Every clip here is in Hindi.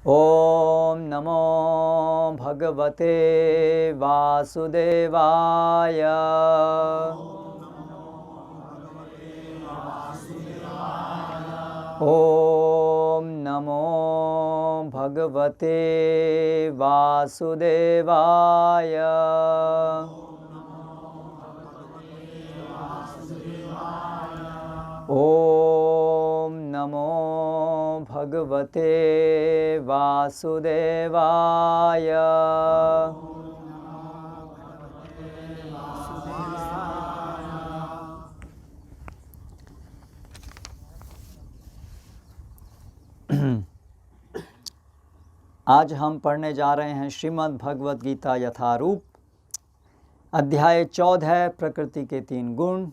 ओम नमो भगवते वासुदेवाय। ओम नमो भगवते वासुदेवाय। ओम नमो भगवते वासुदेवाय। आज हम पढ़ने जा रहे हैं श्रीमद् भगवद गीता यथारूप, अध्याय 14, प्रकृति के 3 गुण,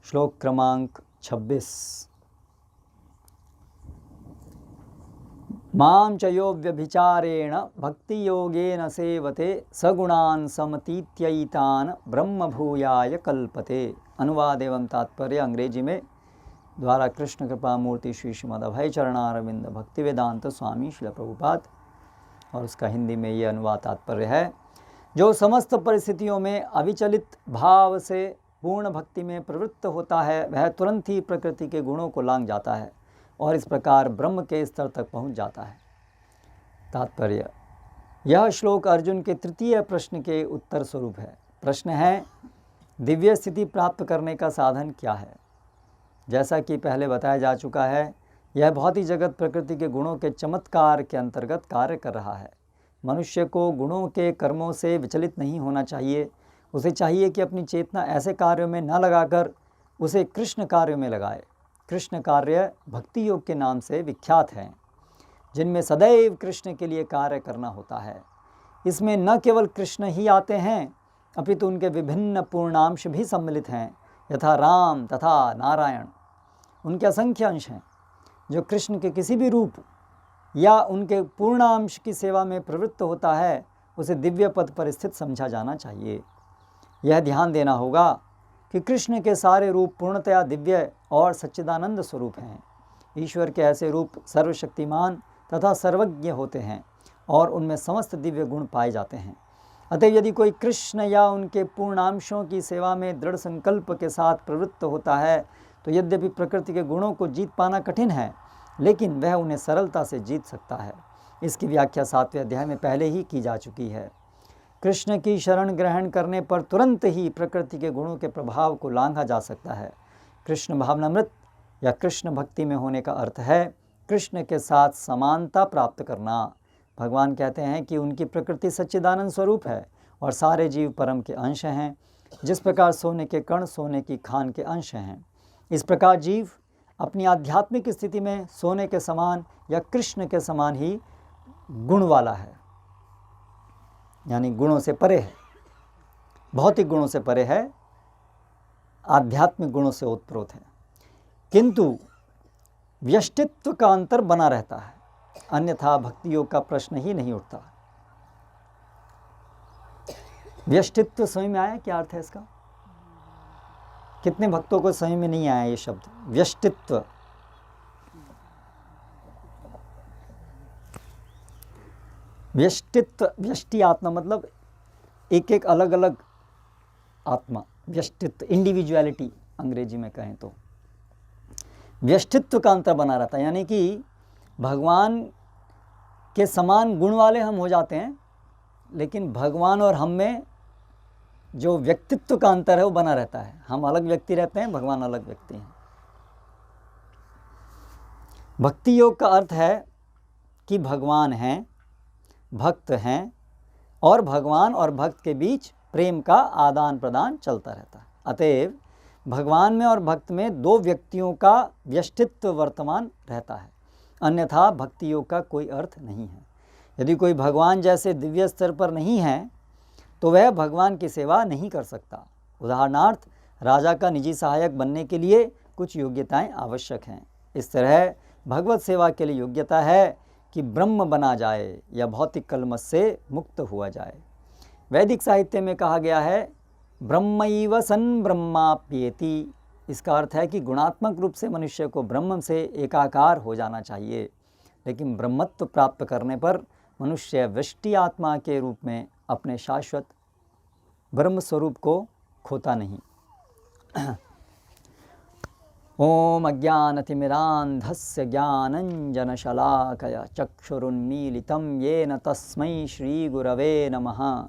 श्लोक क्रमांक 26। मां च यो व्यभिचारेण भक्ति योगेन सेवते सगुणान् समतीत्यैतान् ब्रह्म भूयाय कल्पते। अनुवाद एवं तात्पर्य अंग्रेजी में द्वारा कृष्ण कृपा मूर्ति श्री श्रीमद् अभय चरणारविंद भक्ति वेदांत स्वामी श्रील प्रभुपाद, और उसका हिंदी में ये अनुवाद तात्पर्य है। जो समस्त परिस्थितियों में अविचलित भाव से पूर्ण भक्ति में प्रवृत्त होता है, वह तुरंत ही प्रकृति के गुणों को लांघ जाता है और इस प्रकार ब्रह्म के स्तर तक पहुंच जाता है। तात्पर्य: यह श्लोक अर्जुन के तृतीय प्रश्न के उत्तर स्वरूप है। प्रश्न है, दिव्य स्थिति प्राप्त करने का साधन क्या है। जैसा कि पहले बताया जा चुका है, यह भौतिक जगत प्रकृति के गुणों के चमत्कार के अंतर्गत कार्य कर रहा है। मनुष्य को गुणों के कर्मों से विचलित नहीं होना चाहिए। उसे चाहिए कि अपनी चेतना ऐसे कार्यों में न लगाकर उसे कृष्ण कार्यों में लगाए। कृष्ण कार्य भक्ति योग के नाम से विख्यात हैं, जिनमें सदैव कृष्ण के लिए कार्य करना होता है। इसमें न केवल कृष्ण ही आते हैं, अपितु उनके विभिन्न पूर्णांश भी सम्मिलित हैं, यथा राम तथा नारायण। उनके असंख्य अंश हैं। जो कृष्ण के किसी भी रूप या उनके पूर्णांश की सेवा में प्रवृत्त होता है, उसे दिव्य पद पर स्थित समझा जाना चाहिए। यह ध्यान देना होगा कि कृष्ण के सारे रूप पूर्णतया दिव्य और सच्चिदानंद स्वरूप हैं। ईश्वर के ऐसे रूप सर्वशक्तिमान तथा सर्वज्ञ होते हैं और उनमें समस्त दिव्य गुण पाए जाते हैं। अतः यदि कोई कृष्ण या उनके पूर्णांशों की सेवा में दृढ़ संकल्प के साथ प्रवृत्त होता है, तो यद्यपि प्रकृति के गुणों को जीत पाना कठिन है, लेकिन वह उन्हें सरलता से जीत सकता है। इसकी व्याख्या 7वें अध्याय में पहले ही की जा चुकी है। कृष्ण की शरण ग्रहण करने पर तुरंत ही प्रकृति के गुणों के प्रभाव को लांघा जा सकता है। कृष्ण भावनामृत या कृष्ण भक्ति में होने का अर्थ है कृष्ण के साथ समानता प्राप्त करना। भगवान कहते हैं कि उनकी प्रकृति सच्चिदानंद स्वरूप है और सारे जीव परम के अंश हैं। जिस प्रकार सोने के कण सोने की खान के अंश हैं, इस प्रकार जीव अपनी आध्यात्मिक स्थिति में सोने के समान या कृष्ण के समान ही गुण वाला है, यानी गुणों से परे है, भौतिक गुणों से परे है, आध्यात्मिक गुणों से ओतप्रोत है। किंतु व्यष्टित्व का अंतर बना रहता है, अन्यथा भक्ति योग का प्रश्न ही नहीं उठता। व्यष्टित्व समझ में आया क्या अर्थ है इसका? कितने भक्तों को समझ में नहीं आया ये शब्द व्यष्टित्व? व्यष्टित्व, व्यष्टि आत्मा मतलब एक एक अलग अलग आत्मा, व्यष्टित्व इंडिविजुअलिटी अंग्रेजी में कहें तो। व्यष्टित्व का अंतर बना रहता है, यानी कि भगवान के समान गुण वाले हम हो जाते हैं, लेकिन भगवान और हम में जो व्यक्तित्व का अंतर है वो बना रहता है। हम अलग व्यक्ति रहते हैं, भगवान अलग व्यक्ति हैं। भक्ति योग का अर्थ है कि भगवान हैं, भक्त हैं और भगवान और भक्त के बीच प्रेम का आदान प्रदान चलता रहता है। अतएव भगवान में और भक्त में 2 व्यक्तियों का व्यष्टित्व वर्तमान रहता है, अन्यथा भक्ति योग का कोई अर्थ नहीं है। यदि कोई भगवान जैसे दिव्य स्तर पर नहीं है, तो वह भगवान की सेवा नहीं कर सकता। उदाहरणार्थ, राजा का निजी सहायक बनने के लिए कुछ योग्यताएं आवश्यक हैं। इस तरह भगवत सेवा के लिए योग्यता है कि ब्रह्म बना जाए या भौतिक कलमश से मुक्त हुआ जाए। वैदिक साहित्य में कहा गया है ब्रह्मैव सन् ब्रह्माप्येति। इसका अर्थ है कि गुणात्मक रूप से मनुष्य को ब्रह्म से एकाकार हो जाना चाहिए, लेकिन ब्रह्मत्व प्राप्त करने पर मनुष्य वृष्टि आत्मा के रूप में अपने शाश्वत ब्रह्म स्वरूप को खोता नहीं। ओम अज्ञानतिमिरान्धस्य ज्ञानञ्जनशलाकया चक्षुरुन्मीलितं येन तस्मै श्रीगुरवे नमः।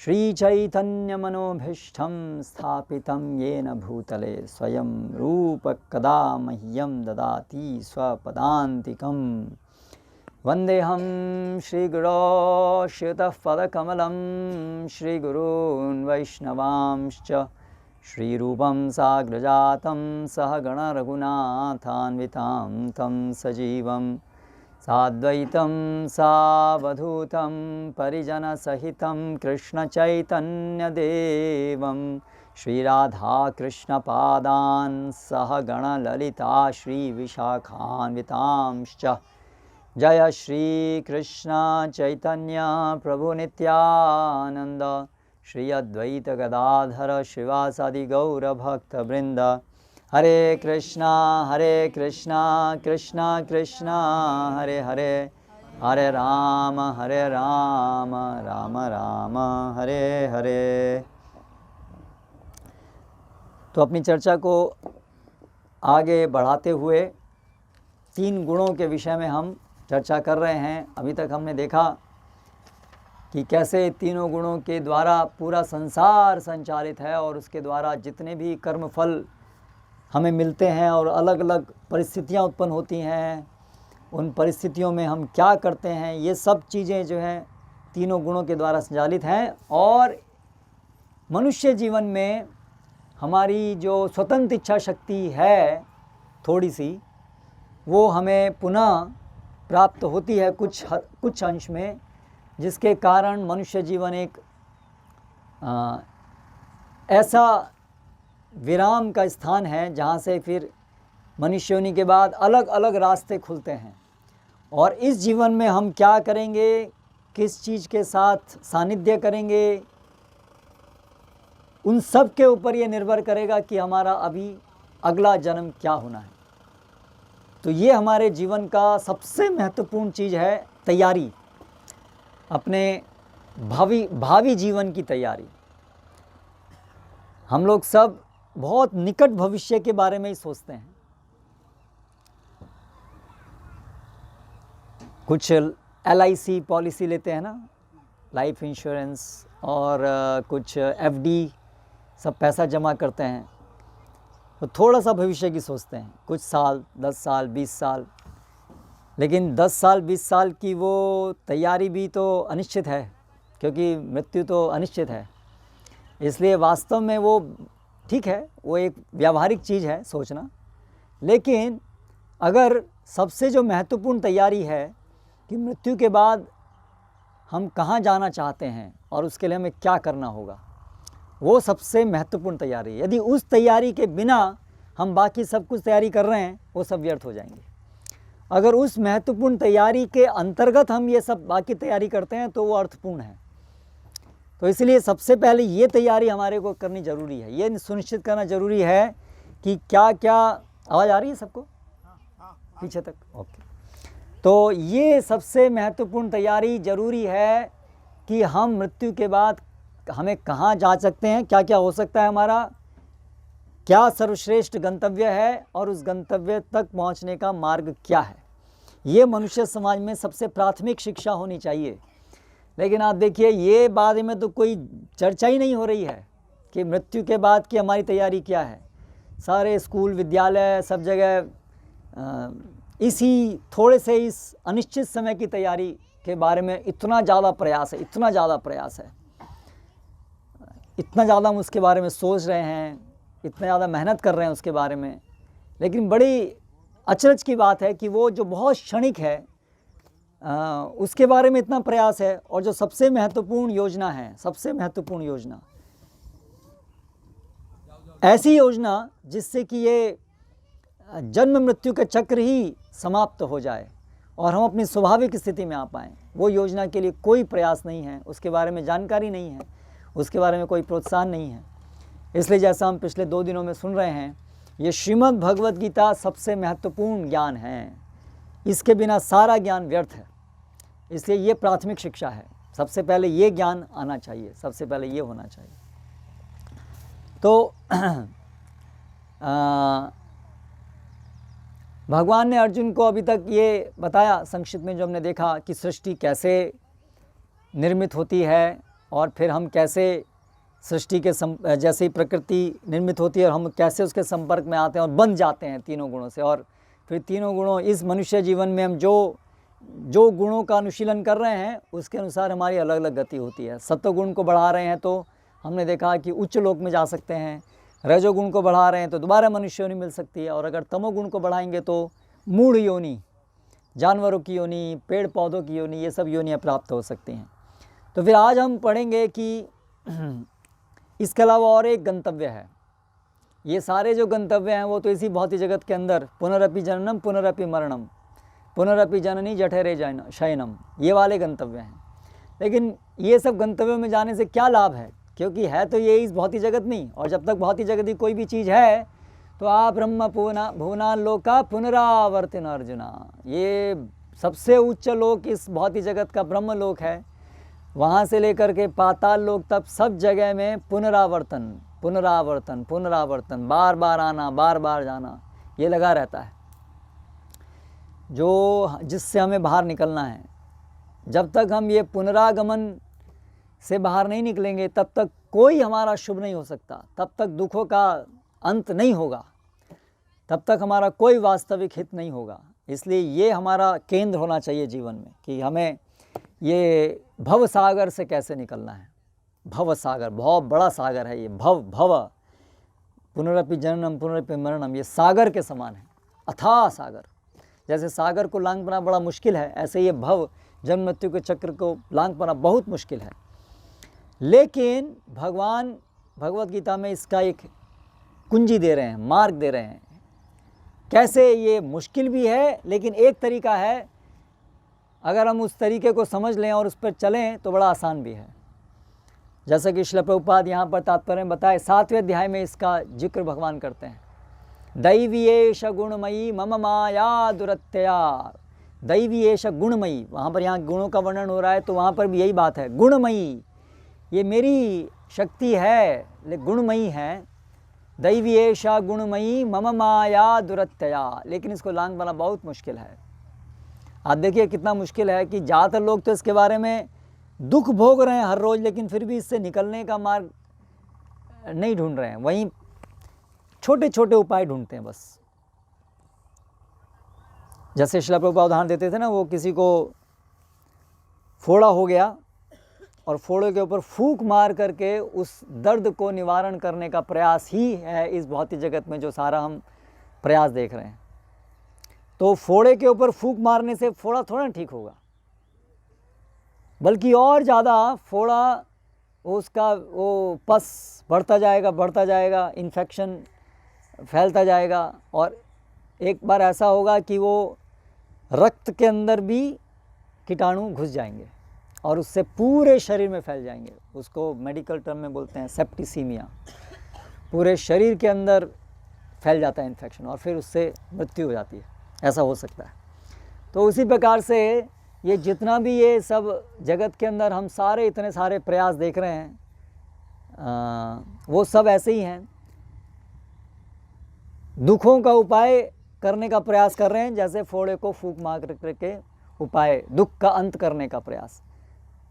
श्रीचैतन्यमनोभीष्टं स्थापितं येन भूतले स्वयं रूप कदा मह्यं ददाति स्वपदान्तिकम्। वन्देऽहं श्रीगुरो श्रितपदकमलं श्रीगुरून् वैष्णवांश्च श्रीरूपं साग्रजातं सहगण रघुनाथान्वितां तं सजीवं साद्वैतं सावधूतं परिजनसहितं कृष्णचैतन्यदेवं श्रीराधाकृष्णपादान् सहगण ललिता श्रीविशाखान्वितांश्च। जय श्री कृष्ण चैतन्य प्रभु नित्यानंद श्री अद्वैत गदाधर श्रीवासादि गौर भक्त वृंद। हरे कृष्णा कृष्णा कृष्णा हरे हरे, हरे राम राम राम हरे हरे। तो अपनी चर्चा को आगे बढ़ाते हुए 3 गुणों के विषय में हम चर्चा कर रहे हैं। अभी तक हमने देखा कि कैसे तीनों गुणों के द्वारा पूरा संसार संचालित है और उसके द्वारा जितने भी कर्मफल हमें मिलते हैं और अलग अलग परिस्थितियां उत्पन्न होती हैं, उन परिस्थितियों में हम क्या करते हैं, ये सब चीज़ें जो हैं तीनों गुणों के द्वारा संचालित हैं। और मनुष्य जीवन में हमारी जो स्वतंत्र इच्छा शक्ति है थोड़ी सी, वो हमें पुनः प्राप्त होती है कुछ अंश में, जिसके कारण मनुष्य जीवन एक ऐसा विराम का स्थान है जहाँ से फिर मनुष्य होने के बाद अलग अलग रास्ते खुलते हैं। और इस जीवन में हम क्या करेंगे, किस चीज़ के साथ सानिध्य करेंगे, उन सब के ऊपर ये निर्भर करेगा कि हमारा अभी अगला जन्म क्या होना है। तो ये हमारे जीवन का सबसे महत्वपूर्ण चीज़ है, तैयारी, अपने भावी जीवन की तैयारी। हम लोग सब बहुत निकट भविष्य के बारे में ही सोचते हैं। कुछ LIC पॉलिसी लेते हैं ना, लाइफ इंश्योरेंस, और कुछ FD, सब पैसा जमा करते हैं तो थोड़ा सा भविष्य की सोचते हैं, कुछ साल, 10 साल 20 साल। लेकिन 10 साल 20 साल की वो तैयारी भी तो अनिश्चित है, क्योंकि मृत्यु तो अनिश्चित है। इसलिए वास्तव में वो ठीक है, वो एक व्यावहारिक चीज़ है सोचना। लेकिन अगर सबसे जो महत्वपूर्ण तैयारी है कि मृत्यु के बाद हम कहाँ जाना चाहते हैं और उसके लिए हमें क्या करना होगा, वो सबसे महत्वपूर्ण तैयारी है। यदि उस तैयारी के बिना हम बाकी सब कुछ तैयारी कर रहे हैं, वो सब व्यर्थ हो जाएंगे। अगर उस महत्वपूर्ण तैयारी के अंतर्गत हम ये सब बाकी तैयारी करते हैं तो वो अर्थपूर्ण है। तो इसलिए सबसे पहले ये तैयारी हमारे को करनी ज़रूरी है, ये सुनिश्चित करना ज़रूरी है कि क्या क्या। आवाज़ आ रही है सबको पीछे तक? ओके। तो ये सबसे महत्वपूर्ण तैयारी ज़रूरी है कि हम मृत्यु के बाद हमें कहाँ जा सकते हैं, क्या क्या हो सकता है, हमारा क्या सर्वश्रेष्ठ गंतव्य है और उस गंतव्य तक पहुँचने का मार्ग क्या है। ये मनुष्य समाज में सबसे प्राथमिक शिक्षा होनी चाहिए। लेकिन आप देखिए, ये बारे में तो कोई चर्चा ही नहीं हो रही है कि मृत्यु के बाद की हमारी तैयारी क्या है। सारे स्कूल, विद्यालय, सब जगह इसी थोड़े से इस अनिश्चित समय की तैयारी के बारे में इतना ज़्यादा प्रयास है, इतना ज़्यादा हम उसके बारे में सोच रहे हैं, इतना ज़्यादा मेहनत कर रहे हैं उसके बारे में। लेकिन बड़ी अचरज की बात है कि वो जो बहुत क्षणिक है उसके बारे में इतना प्रयास है, और जो सबसे महत्वपूर्ण योजना है, सबसे महत्वपूर्ण योजना, ऐसी योजना जिससे कि ये जन्म मृत्यु का चक्र ही समाप्त हो जाए और हम अपनी स्वाभाविक स्थिति में आ पाएँ, वो योजना के लिए कोई प्रयास नहीं है, उसके बारे में जानकारी नहीं है, उसके बारे में कोई प्रोत्साहन नहीं है। इसलिए जैसा हम पिछले 2 दिनों में सुन रहे हैं, ये श्रीमद् भगवद गीता सबसे महत्वपूर्ण ज्ञान है। इसके बिना सारा ज्ञान व्यर्थ है। इसलिए ये प्राथमिक शिक्षा है। सबसे पहले ये ज्ञान आना चाहिए, सबसे पहले ये होना चाहिए। तो भगवान ने अर्जुन को अभी तक ये बताया संक्षिप्त में, जो हमने देखा कि सृष्टि कैसे निर्मित होती है और फिर हम कैसे सृष्टि के जैसे ही प्रकृति निर्मित होती है और हम कैसे उसके संपर्क में आते हैं और बन जाते हैं तीनों गुणों से, और फिर तीनों गुणों इस मनुष्य जीवन में हम जो गुणों का अनुशीलन कर रहे हैं उसके अनुसार हमारी अलग अलग गति होती है। सत्वगुण को बढ़ा रहे हैं तो हमने देखा कि उच्च लोक में जा सकते हैं, रजोगुण को बढ़ा रहे हैं तो दोबारा मनुष्य योनि मिल सकती है, और अगर तमोगुण को बढ़ाएंगे तो मूढ़ योनि, जानवरों की योनि, पेड़ पौधों की योनि, ये सब योनियाँ प्राप्त हो सकती हैं। तो फिर आज हम पढ़ेंगे कि इसके अलावा और एक गंतव्य है। ये सारे जो गंतव्य हैं वो तो इसी भौतिक जगत के अंदर पुनरपि जननम पुनरपि मरणम पुनरपि जननी जठरे शयनम, ये वाले गंतव्य हैं। लेकिन ये सब गंतव्यों में जाने से क्या लाभ है, क्योंकि है तो ये इस भौतिक जगत नहीं, और जब तक भौतिक जगत की कोई भी चीज़ है तो आप ब्रह्म भुवना लोका पुनरावर्तिन अर्जुना, ये सबसे उच्च लोक इस भौतिक जगत का ब्रह्म लोक है। वहाँ से लेकर के पाताल लोक तक सब जगह में पुनरावर्तन पुनरावर्तन पुनरावर्तन, बार बार आना बार बार जाना, ये लगा रहता है, जो जिससे हमें बाहर निकलना है। जब तक हम ये पुनरागमन से बाहर नहीं निकलेंगे तब तक कोई हमारा शुभ नहीं हो सकता, तब तक दुखों का अंत नहीं होगा, तब तक हमारा कोई वास्तविक हित नहीं होगा। इसलिए ये हमारा केंद्र होना चाहिए जीवन में कि हमें ये भव सागर से कैसे निकलना है। भव सागर बहुत बड़ा सागर है ये, भव पुनरपि जननम पुनरपि मरणम, ये सागर के समान है, अथाह सागर। जैसे सागर को लांघ पाना बड़ा मुश्किल है, ऐसे ये भव जन्म मृत्यु के चक्र को लांघ पाना बहुत मुश्किल है। लेकिन भगवान भगवत गीता में इसका एक कुंजी दे रहे हैं, मार्ग दे रहे हैं, कैसे ये मुश्किल भी है लेकिन एक तरीका है, अगर हम उस तरीके को समझ लें और उस पर चलें तो बड़ा आसान भी है। जैसा कि श्रील प्रभुपाद यहाँ पर तात्पर्य में बताए, 7वें अध्याय में इसका जिक्र भगवान करते हैं। दैवीयेश गुणमयी मम माया दुरत्यया, दैवीयेश गुणमयी, वहाँ पर यहाँ गुणों का वर्णन हो रहा है तो वहाँ पर भी यही बात है, गुणमयी, ये मेरी शक्ति है लेकिन गुणमयी है। दैवीयेशा गुणमयी मम माया दुरत्यया, लेकिन इसको लांघ पाना बहुत मुश्किल है। आप देखिए कितना मुश्किल है कि ज़्यादातर लोग तो इसके बारे में दुख भोग रहे हैं हर रोज़, लेकिन फिर भी इससे निकलने का मार्ग नहीं ढूंढ रहे हैं, वहीं छोटे छोटे उपाय ढूंढते हैं बस। जैसे श्रील प्रभुपाद उदाहरण देते थे ना, वो किसी को फोड़ा हो गया और फोड़े के ऊपर फूंक मार करके उस दर्द को निवारण करने का प्रयास ही है इस भौतिक जगत में जो सारा हम प्रयास देख रहे हैं। तो फोड़े के ऊपर फूंक मारने से फोड़ा थोड़ा ठीक होगा, बल्कि और ज़्यादा फोड़ा उसका वो पस बढ़ता जाएगा, इन्फेक्शन फैलता जाएगा, और एक बार ऐसा होगा कि वो रक्त के अंदर भी कीटाणु घुस जाएंगे और उससे पूरे शरीर में फैल जाएंगे। उसको मेडिकल टर्म में बोलते हैं सेप्टिसीमिया, पूरे शरीर के अंदर फैल जाता है इन्फेक्शन और फिर उससे मृत्यु हो जाती है, ऐसा हो सकता है। तो उसी प्रकार से ये जितना भी ये सब जगत के अंदर हम सारे इतने सारे प्रयास देख रहे हैं, वो सब ऐसे ही हैं, दुखों का उपाय करने का प्रयास कर रहे हैं, जैसे फोड़े को फूंक मार करके उपाय, दुख का अंत करने का प्रयास।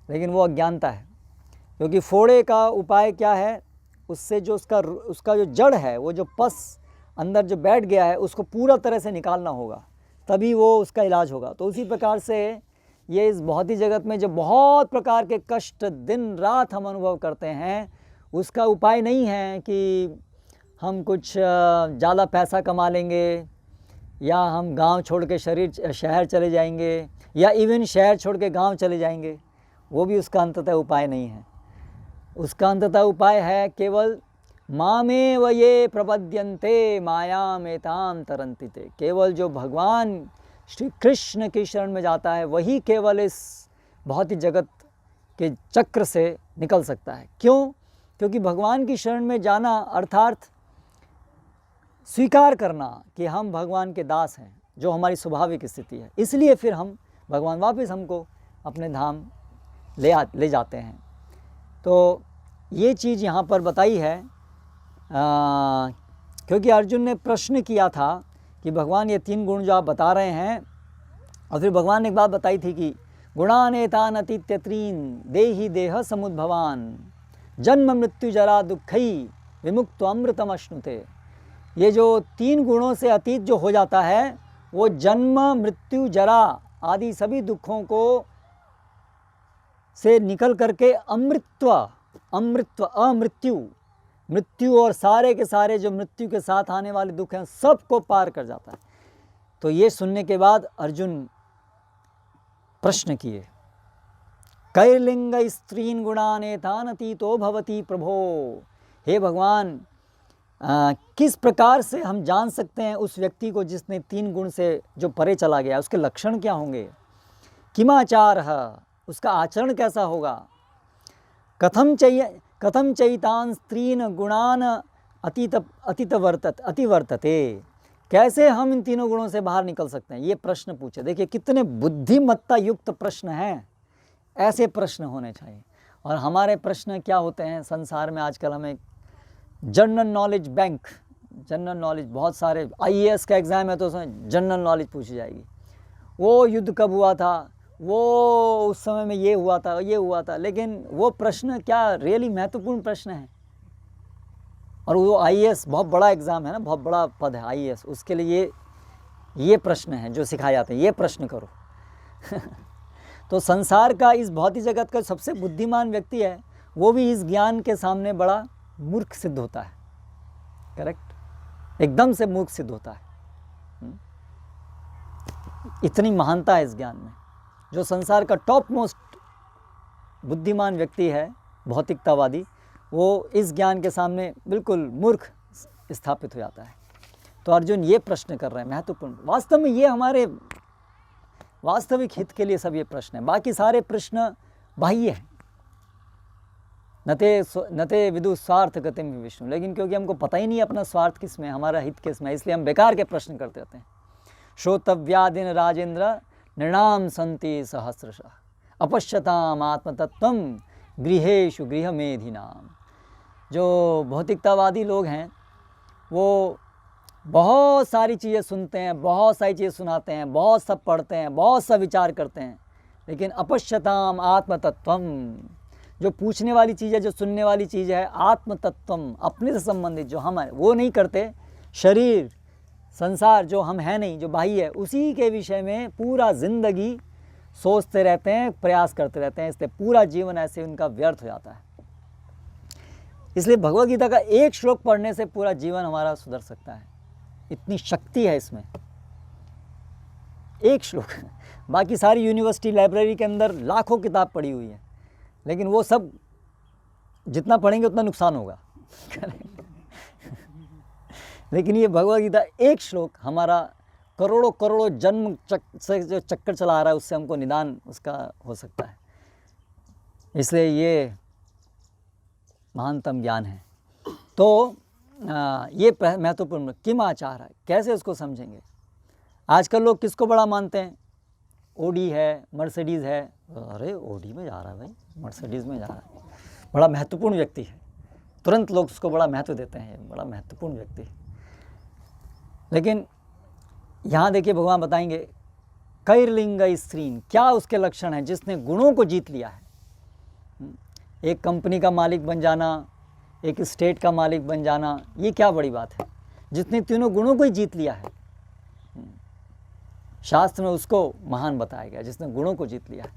लेकिन वो अज्ञानता है, क्योंकि फोड़े का उपाय क्या है, उससे जो उसका जो जड़ है, वो जो पस अंदर जो बैठ गया है उसको पूरा तरह से निकालना होगा, तभी वो उसका इलाज होगा। तो उसी प्रकार से ये इस भौतिक जगत में जो बहुत प्रकार के कष्ट दिन रात हम अनुभव करते हैं, उसका उपाय नहीं है कि हम कुछ ज़्यादा पैसा कमा लेंगे, या हम गांव छोड़ के शहर चले जाएंगे, या इवन शहर छोड़ के गांव चले जाएंगे, वो भी उसका अंततः उपाय नहीं है। उसका अंततः उपाय है केवल मामेव ये प्रपद्यन्ते मायामेतां तरन्ति ते, केवल जो भगवान श्री कृष्ण की शरण में जाता है वही केवल इस भौतिक जगत के चक्र से निकल सकता है। क्यों? क्योंकि भगवान की शरण में जाना अर्थात स्वीकार करना कि हम भगवान के दास हैं, जो हमारी स्वाभाविक स्थिति है। इसलिए फिर हम भगवान वापस हमको अपने धाम ले जाते हैं। तो ये चीज़ यहाँ पर बताई है क्योंकि अर्जुन ने प्रश्न किया था कि भगवान ये 3 गुण जो आप बता रहे हैं, और फिर भगवान ने एक बात बताई थी कि गुणानेतान अतीत्यत्रीन देहि देह समुद्भवान जन्म मृत्यु जरा दुखई विमुक्त अमृतम अश्नुते। ये जो 3 गुणों से अतीत जो हो जाता है वो जन्म मृत्यु जरा आदि सभी दुखों को से निकल करके मृत्यु और सारे के सारे जो मृत्यु के साथ आने वाले दुख हैं सबको पार कर जाता है। तो ये सुनने के बाद अर्जुन प्रश्न किए, कैर्लिंग स्त्रीन गुणानेतान अतीतो भवति प्रभो। हे भगवान, किस प्रकार से हम जान सकते हैं उस व्यक्ति को जिसने 3 गुण से जो परे चला गया, उसके लक्षण क्या होंगे? किमाचार, उसका आचरण कैसा होगा? कथम चैतान स्त्रीन गुणान अतिवर्तते। कैसे हम इन 3 गुणों से बाहर निकल सकते हैं? ये प्रश्न पूछे। देखिए कितने बुद्धिमत्ता युक्त प्रश्न हैं। ऐसे प्रश्न होने चाहिए। और हमारे प्रश्न क्या होते हैं संसार में आजकल? हमें general knowledge bank, general knowledge, बहुत सारे IAS का एग्ज़ाम है तो उसमें जनरल नॉलेज पूछी जाएगी। वो युद्ध कब हुआ था, वो उस समय में ये हुआ था, ये हुआ था। लेकिन वो प्रश्न क्या रियली महत्वपूर्ण प्रश्न है? और वो IAS बहुत बड़ा एग्ज़ाम है ना, बहुत बड़ा पद है IAS, उसके लिए ये प्रश्न है जो सिखाए जाते हैं, ये प्रश्न करो। तो संसार का, इस भौतिक जगत का सबसे बुद्धिमान व्यक्ति है वो भी इस ज्ञान के सामने बड़ा मूर्ख सिद्ध होता है। करेक्ट, एकदम से मूर्ख सिद्ध होता है। इतनी महानता है इस ज्ञान में। जो संसार का टॉप मोस्ट बुद्धिमान व्यक्ति है, भौतिकतावादी, वो इस ज्ञान के सामने बिल्कुल मूर्ख स्थापित हो जाता है। तो अर्जुन ये प्रश्न कर रहे हैं महत्वपूर्ण। वास्तव में ये हमारे वास्तविक हित के लिए सब ये प्रश्न है। बाकी सारे प्रश्न बाह्य हैं। नते विदु स्वार्थ गतिम विष्णु। लेकिन क्योंकि हमको पता ही नहीं अपना स्वार्थ किस में, हमारा हित किस में, इसलिए हम बेकार के प्रश्न करते रहते हैं। श्रोतव्यादिन राजेंद्र नृणाम संति सहस्रशः अपश्यताम आत्मतत्वम गृहेषु गृहमेधिनाम। जो भौतिकतावादी लोग हैं वो बहुत सारी चीज़ें सुनते हैं, बहुत सारी चीज़ें सुनाते हैं, बहुत सब पढ़ते हैं, बहुत सा विचार करते हैं, लेकिन अपश्यताम आत्मतत्वम, जो पूछने वाली चीज़ है, जो सुनने वाली चीज़ है, आत्मतत्वम, अपने से संबंधित जो हम है वो नहीं करते। शरीर, संसार जो हम हैं नहीं, जो बाह्य है, उसी के विषय में पूरा जिंदगी सोचते रहते हैं, प्रयास करते रहते हैं। इसलिए पूरा जीवन ऐसे उनका व्यर्थ हो जाता है। इसलिए भगवद गीता का एक श्लोक पढ़ने से पूरा जीवन हमारा सुधर सकता है। इतनी शक्ति है इसमें, एक श्लोक। बाकी सारी यूनिवर्सिटी लाइब्रेरी के अंदर लाखों किताब पढ़ी हुई है, लेकिन वो सब जितना पढ़ेंगे उतना नुकसान होगा। लेकिन ये भगवद गीता एक श्लोक हमारा करोड़ों करोड़ों जन्म से जो चक्कर चला आ रहा है उससे हमको निदान उसका हो सकता है। इसलिए ये महानतम ज्ञान है। तो ये महत्वपूर्ण। किम आचार है, कैसे उसको समझेंगे? आजकल लोग किसको बड़ा मानते हैं? ओडी है, मर्सिडीज़ है। अरे ओडी में जा रहा है भाई, मर्सिडीज़ में जा रहा है, बड़ा महत्वपूर्ण व्यक्ति है, तुरंत लोग उसको बड़ा महत्व देते हैं, बड़ा महत्वपूर्ण व्यक्ति है। लेकिन यहाँ देखिए भगवान बताएंगे कैर्लिंग स्त्रीन, क्या उसके लक्षण हैं जिसने गुणों को जीत लिया है। एक कंपनी का मालिक बन जाना, एक स्टेट का मालिक बन जाना, ये क्या बड़ी बात है? जिसने तीनों गुणों को ही जीत लिया है। शास्त्र में उसको महान बताया गया जिसने गुणों को जीत लिया है।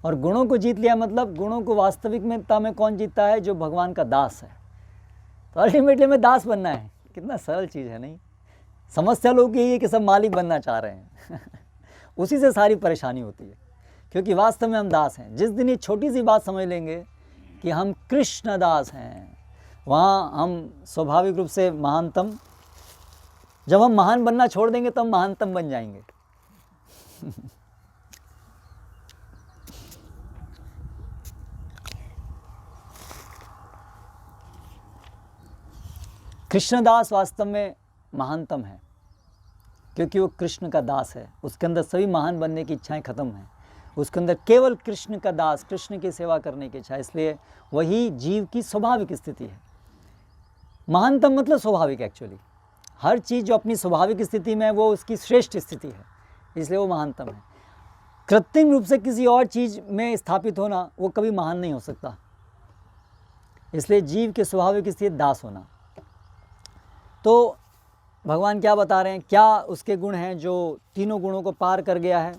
और गुणों को जीत लिया मतलब गुणों को वास्तविकता में कौन जीतता है? जो भगवान का दास है। तो अल्टीमेटली में दास बनना है। कितना सरल चीज़ है नहीं? समस्या लोग यही है कि सब मालिक बनना चाह रहे हैं। उसी से सारी परेशानी होती है, क्योंकि वास्तव में हम दास हैं। जिस दिन ये छोटी सी बात समझ लेंगे कि हम कृष्ण दास हैं, वहाँ हम स्वाभाविक रूप से महानतम, जब हम महान बनना छोड़ देंगे तब हम महानतम बन जाएंगे। कृष्णदास वास्तव में महानतम है। क्योंकि वो कृष्ण का दास है। उसके अंदर सभी महान बनने की इच्छाएं खत्म हैं, उसके अंदर केवल कृष्ण का दास, कृष्ण की सेवा करने की इच्छा। इसलिए वही जीव की स्वाभाविक स्थिति है। महानतम मतलब स्वाभाविक, एक्चुअली हर चीज़ जो अपनी स्वाभाविक स्थिति में है वो उसकी श्रेष्ठ स्थिति है, इसलिए वो महानतम है। कृत्रिम रूप से किसी और चीज़ में स्थापित होना वो कभी महान नहीं हो सकता। इसलिए जीव के स्वाभाविक स्थिति दास होना। तो भगवान क्या बता रहे हैं, क्या उसके गुण हैं जो तीनों गुणों को पार कर गया है।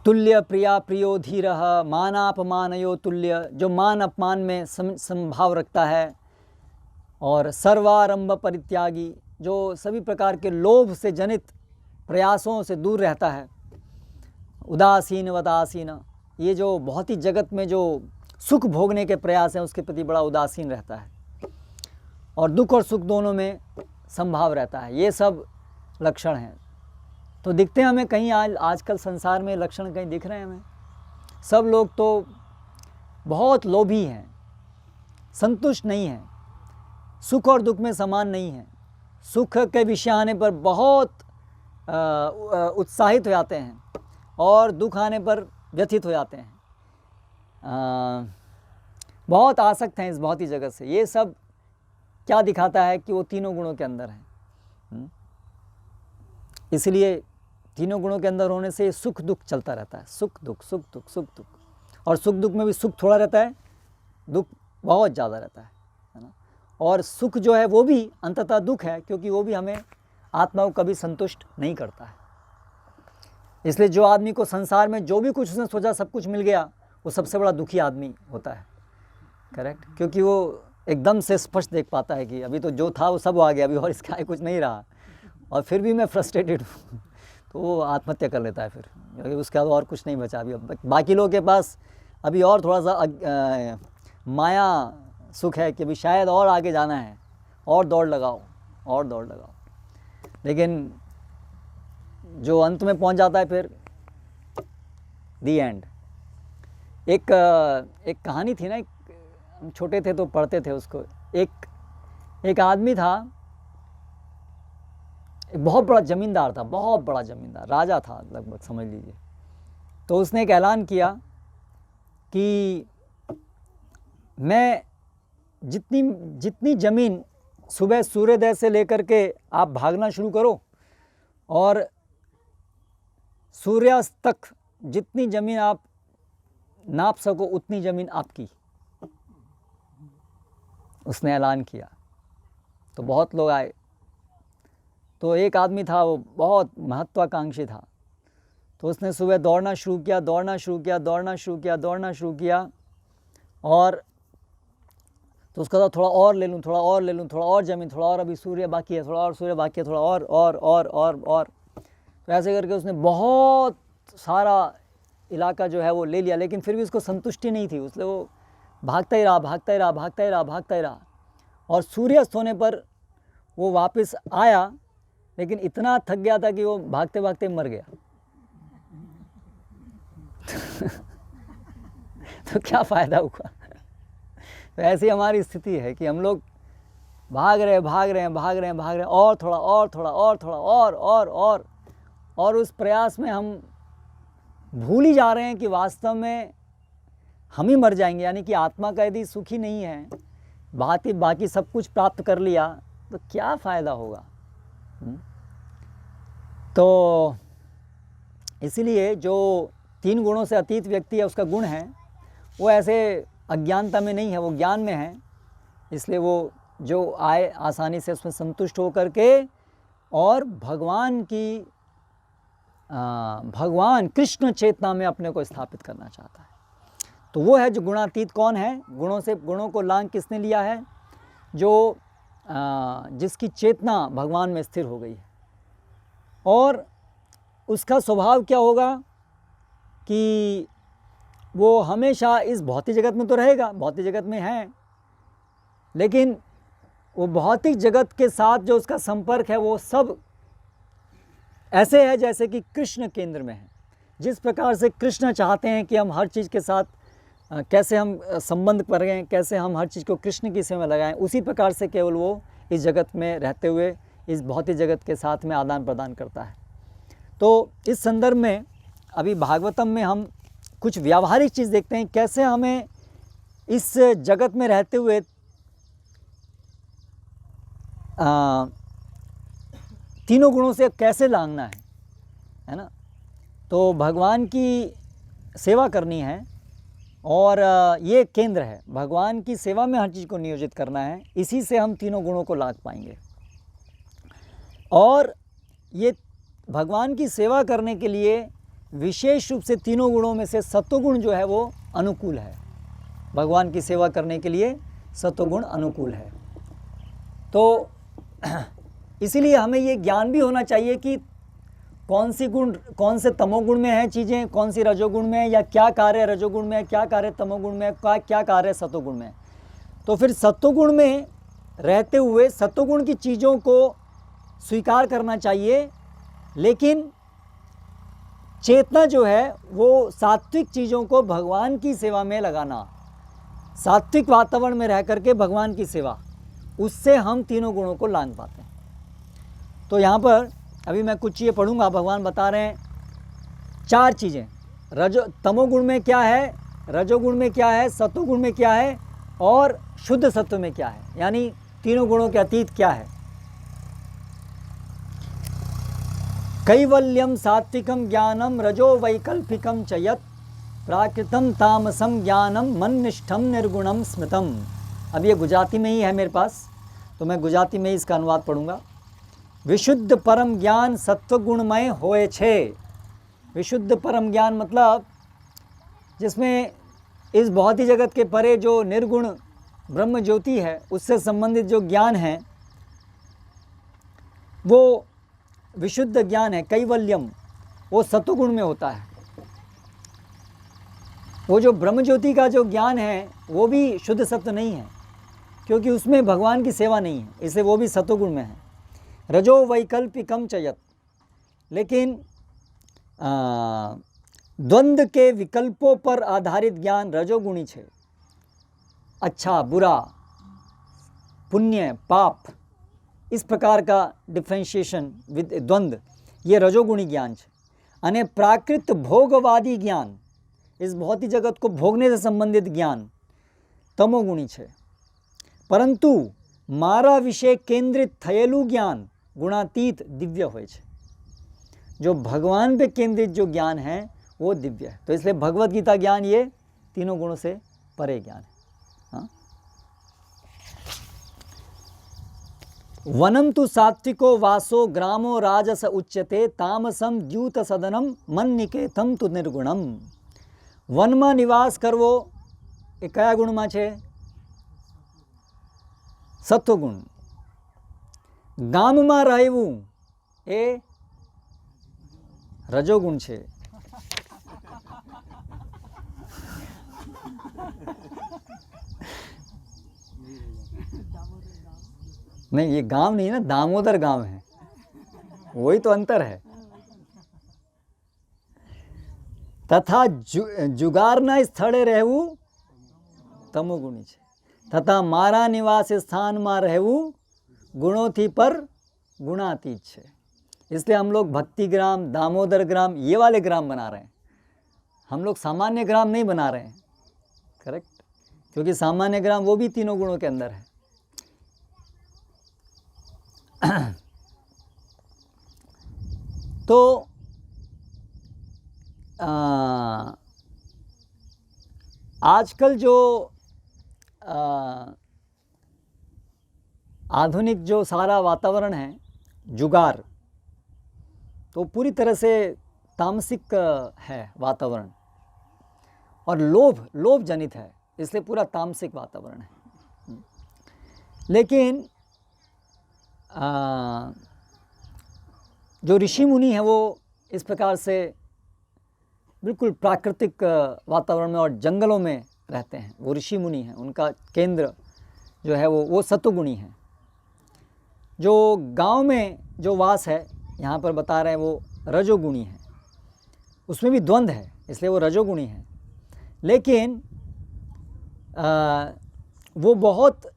तुल्य प्रिया प्रियो धीरः मानापमानयो तुल्य, जो मान अपमान में समभाव रखता है, और सर्वारंभ परित्यागी, जो सभी प्रकार के लोभ से जनित प्रयासों से दूर रहता है। उदासीन वदासीन, ये जो बहुत ही जगत में जो सुख भोगने के प्रयास हैं उसके प्रति बड़ा उदासीन रहता है, और दुख और सुख दोनों में संभाव रहता है। ये सब लक्षण हैं। तो दिखते हैं हमें कहीं आजकल संसार में लक्षण कहीं दिख रहे हैं हमें। सब लोग तो बहुत लोभी हैं, संतुष्ट नहीं हैं, सुख और दुख में समान नहीं हैं। सुख के विषय आने पर बहुत उत्साहित हो जाते हैं, और दुख आने पर व्यथित हो जाते हैं। बहुत आसक्त हैं इस भौतिक जगत से। ये सब क्या दिखाता है कि वो तीनों गुणों के अंदर हैं। इसलिए तीनों गुणों के अंदर होने से सुख दुख चलता रहता है, सुख दुख सुख दुख सुख दुख। और सुख दुख में भी सुख थोड़ा रहता है, दुख बहुत ज़्यादा रहता है ना। और सुख जो है वो भी अंततः दुख है, क्योंकि वो भी हमें आत्मा को कभी संतुष्ट नहीं करता है। इसलिए जो आदमी को संसार में जो भी कुछ उसने सोचा सब कुछ मिल गया, वो सबसे बड़ा दुखी आदमी होता है। करेक्ट, क्योंकि वो एकदम से स्पष्ट देख पाता है कि अभी तो जो था वो सब आ गया, अभी और इसका कुछ नहीं रहा, और फिर भी मैं फ्रस्ट्रेटेड हूँ। तो वो आत्महत्या कर लेता है फिर, क्योंकि उसके बाद और कुछ नहीं बचा अभी। बाकी लोगों के पास अभी और थोड़ा सा माया सुख है कि अभी शायद और आगे जाना है, और दौड़ लगाओ और दौड़ लगाओ। लेकिन जो अंत में पहुंच जाता है फिर दी एंड। एक कहानी थी ना, हम छोटे थे तो पढ़ते थे उसको। एक आदमी था, एक बहुत बड़ा ज़मींदार था, बहुत बड़ा ज़मींदार, राजा था लगभग, समझ लीजिए। तो उसने एक ऐलान किया कि मैं जितनी ज़मीन सुबह सूर्योदय से लेकर के आप भागना शुरू करो, और सूर्यास्त तक जितनी ज़मीन आप नाप सको उतनी ज़मीन आपकी। उसने ऐलान किया तो बहुत लोग आए। तो एक आदमी था, वो बहुत महत्वाकांक्षी था। तो उसने सुबह दौड़ना शुरू किया, और तो उसका था थोड़ा और ले लूँ, थोड़ा और ज़मीन, थोड़ा और, अभी सूर्य बाकी है, थोड़ा और सूर्य बाकी है, थोड़ा और। तो ऐसे करके उसने बहुत सारा इलाका जो है वो ले लिया। लेकिन फिर भी उसको संतुष्टि नहीं थी, इसलिए वो भागता ही रहा। और सूर्यास्त होने पर वो वापस आया, लेकिन इतना थक गया था कि वो भागते भागते मर गया। तो क्या फ़ायदा हुआ। तो ऐसी हमारी स्थिति है कि हम लोग भाग रहे हैं, और थोड़ा, और उस प्रयास में हम भूल ही जा रहे हैं कि वास्तव में हम ही मर जाएंगे। यानी कि आत्मा का यदि सुखी नहीं है, बाकी सब कुछ प्राप्त कर लिया तो क्या फ़ायदा होगा। तो इसीलिए जो तीन गुणों से अतीत व्यक्ति है, उसका गुण है वो ऐसे अज्ञानता में नहीं है, वो ज्ञान में है। इसलिए वो जो आए आसानी से उसमें संतुष्ट हो करके और भगवान कृष्ण चेतना में अपने को स्थापित करना चाहता है। तो वो है जो गुणातीत। कौन है? गुणों को लांग किसने लिया है? जो जिसकी चेतना भगवान में स्थिर हो गई है। और उसका स्वभाव क्या होगा कि वो हमेशा इस भौतिक जगत में तो रहेगा, भौतिक जगत में है, लेकिन वो भौतिक जगत के साथ जो उसका संपर्क है वो सब ऐसे है जैसे कि कृष्ण केंद्र में है। जिस प्रकार से कृष्ण चाहते हैं कि हम हर चीज़ के साथ कैसे हम संबंध करें, कैसे हम हर चीज़ को कृष्ण की सेवा में लगाएं, उसी प्रकार से केवल वो इस जगत में रहते हुए इस भौतिक जगत के साथ में आदान प्रदान करता है। तो इस संदर्भ में अभी भागवतम में हम कुछ व्यावहारिक चीज़ देखते हैं, कैसे हमें इस जगत में रहते हुए तीनों गुणों से कैसे लांघना है ना। तो भगवान की सेवा करनी है और ये केंद्र है, भगवान की सेवा में हर चीज़ को नियोजित करना है, इसी से हम तीनों गुणों को लांघ पाएंगे। और ये भगवान की सेवा करने के लिए विशेष रूप से तीनों गुणों में से सत्वगुण जो है वो अनुकूल है। भगवान की सेवा करने के लिए सत्वगुण अनुकूल है। तो इसीलिए हमें ये ज्ञान भी होना चाहिए कि कौन सी गुण, कौन से तमोगुण में है चीज़ें, कौन सी रजोगुण में है, या क्या कार्य रजोगुण में है, क्या कार्य तमोगुण में है, क्या कार्य सत्वगुण में है। तो फिर सत्वगुण में रहते हुए सत्वगुण की चीज़ों को स्वीकार करना चाहिए, लेकिन चेतना जो है वो सात्विक चीज़ों को भगवान की सेवा में लगाना, सात्विक वातावरण में रह करके भगवान की सेवा, उससे हम तीनों गुणों को लांघ पाते हैं। तो यहाँ पर अभी मैं कुछ चीज़ें पढ़ूंगा, भगवान बता रहे हैं 4 चीज़ें, तमोगुण में क्या है, रजोगुण में क्या है, सत्वगुण में क्या है, और शुद्ध सत्व में क्या है, यानी तीनों गुणों के अतीत क्या है। कैवल्यम सात्विकम ज्ञानम रजो वैकल्पिकम च यत् प्राकृतम तामसम ज्ञानम मन्निष्ठम निर्गुणम स्मृतम। अब ये गुजराती में ही है मेरे पास, तो मैं गुजराती में ही इसका अनुवाद पढ़ूंगा। विशुद्ध परम ज्ञान सत्वगुणमय होए छे। विशुद्ध परम ज्ञान मतलब जिसमें इस भौतिक जगत के परे जो निर्गुण ब्रह्म ज्योति है उससे संबंधित जो ज्ञान है वो विशुद्ध ज्ञान है। कैवल्यम वो सत्वगुण में होता है। वो जो ब्रह्म ज्योति का जो ज्ञान है वो भी शुद्ध सत्व नहीं है, क्योंकि उसमें भगवान की सेवा नहीं है, इसलिए वो भी सत्वगुण में है। रजो वैकल्पिकम च यत्, लेकिन द्वंद्व के विकल्पों पर आधारित ज्ञान रजोगुणी है। अच्छा बुरा, पुण्य पाप, इस प्रकार का डिफ्रेंशिएशन विद द्वंद्व, ये रजोगुणी ज्ञान है। अने प्राकृत भोगवादी ज्ञान, इस भौतिक जगत को भोगने से संबंधित ज्ञान तमोगुणी है। परंतु मारा विषय केंद्रित थयेलू ज्ञान गुणातीत दिव्य होय छे। जो भगवान पे केंद्रित जो ज्ञान है वो दिव्य है। तो इसलिए भगवत गीता ज्ञान ये तीनों गुणों से परे ज्ञान है। हाँ? वनम तु सात्विको वासो ग्रामो राजस उच्यते तामसम द्यूत सदनम मन निकेतम तु निर्गुणम। वन में निवास करवो ए कया गुण में छे? सत्वगुण। गाम में रहेवू ए रजोगुण छे। नहीं, ये गांव नहीं है ना, दामोदर गांव है, वही तो अंतर है। तथा जुगाરના સ્થળે રહેવું તમોગુણી છે, તથા મારા નિવાસ स्थाનમાં રહેવું गुणों पर गुणातीत है। इसलिए हम लोग भक्ति ग्राम, दामोदर ग्राम, ये वाले ग्राम बना रहे हैं। हम लोग सामान्य ग्राम नहीं बना रहे हैं, करेक्ट, क्योंकि सामान्य ग्राम वो भी तीनों गुणों के अंदर है। तो आजकल जो आधुनिक जो सारा वातावरण है, जुगार, तो पूरी तरह से तामसिक है वातावरण, और लोभ जनित है, इसलिए पूरा तामसिक वातावरण है। लेकिन जो ऋषि मुनि हैं वो इस प्रकार से बिल्कुल प्राकृतिक वातावरण में और जंगलों में रहते हैं। वो ऋषि मुनि हैं, उनका केंद्र जो है वो सत्वगुणी है। जो गांव में जो वास है यहाँ पर बता रहे हैं वो रजोगुणी है, उसमें भी द्वंद्व है, इसलिए वो रजोगुणी है। लेकिन वो बहुत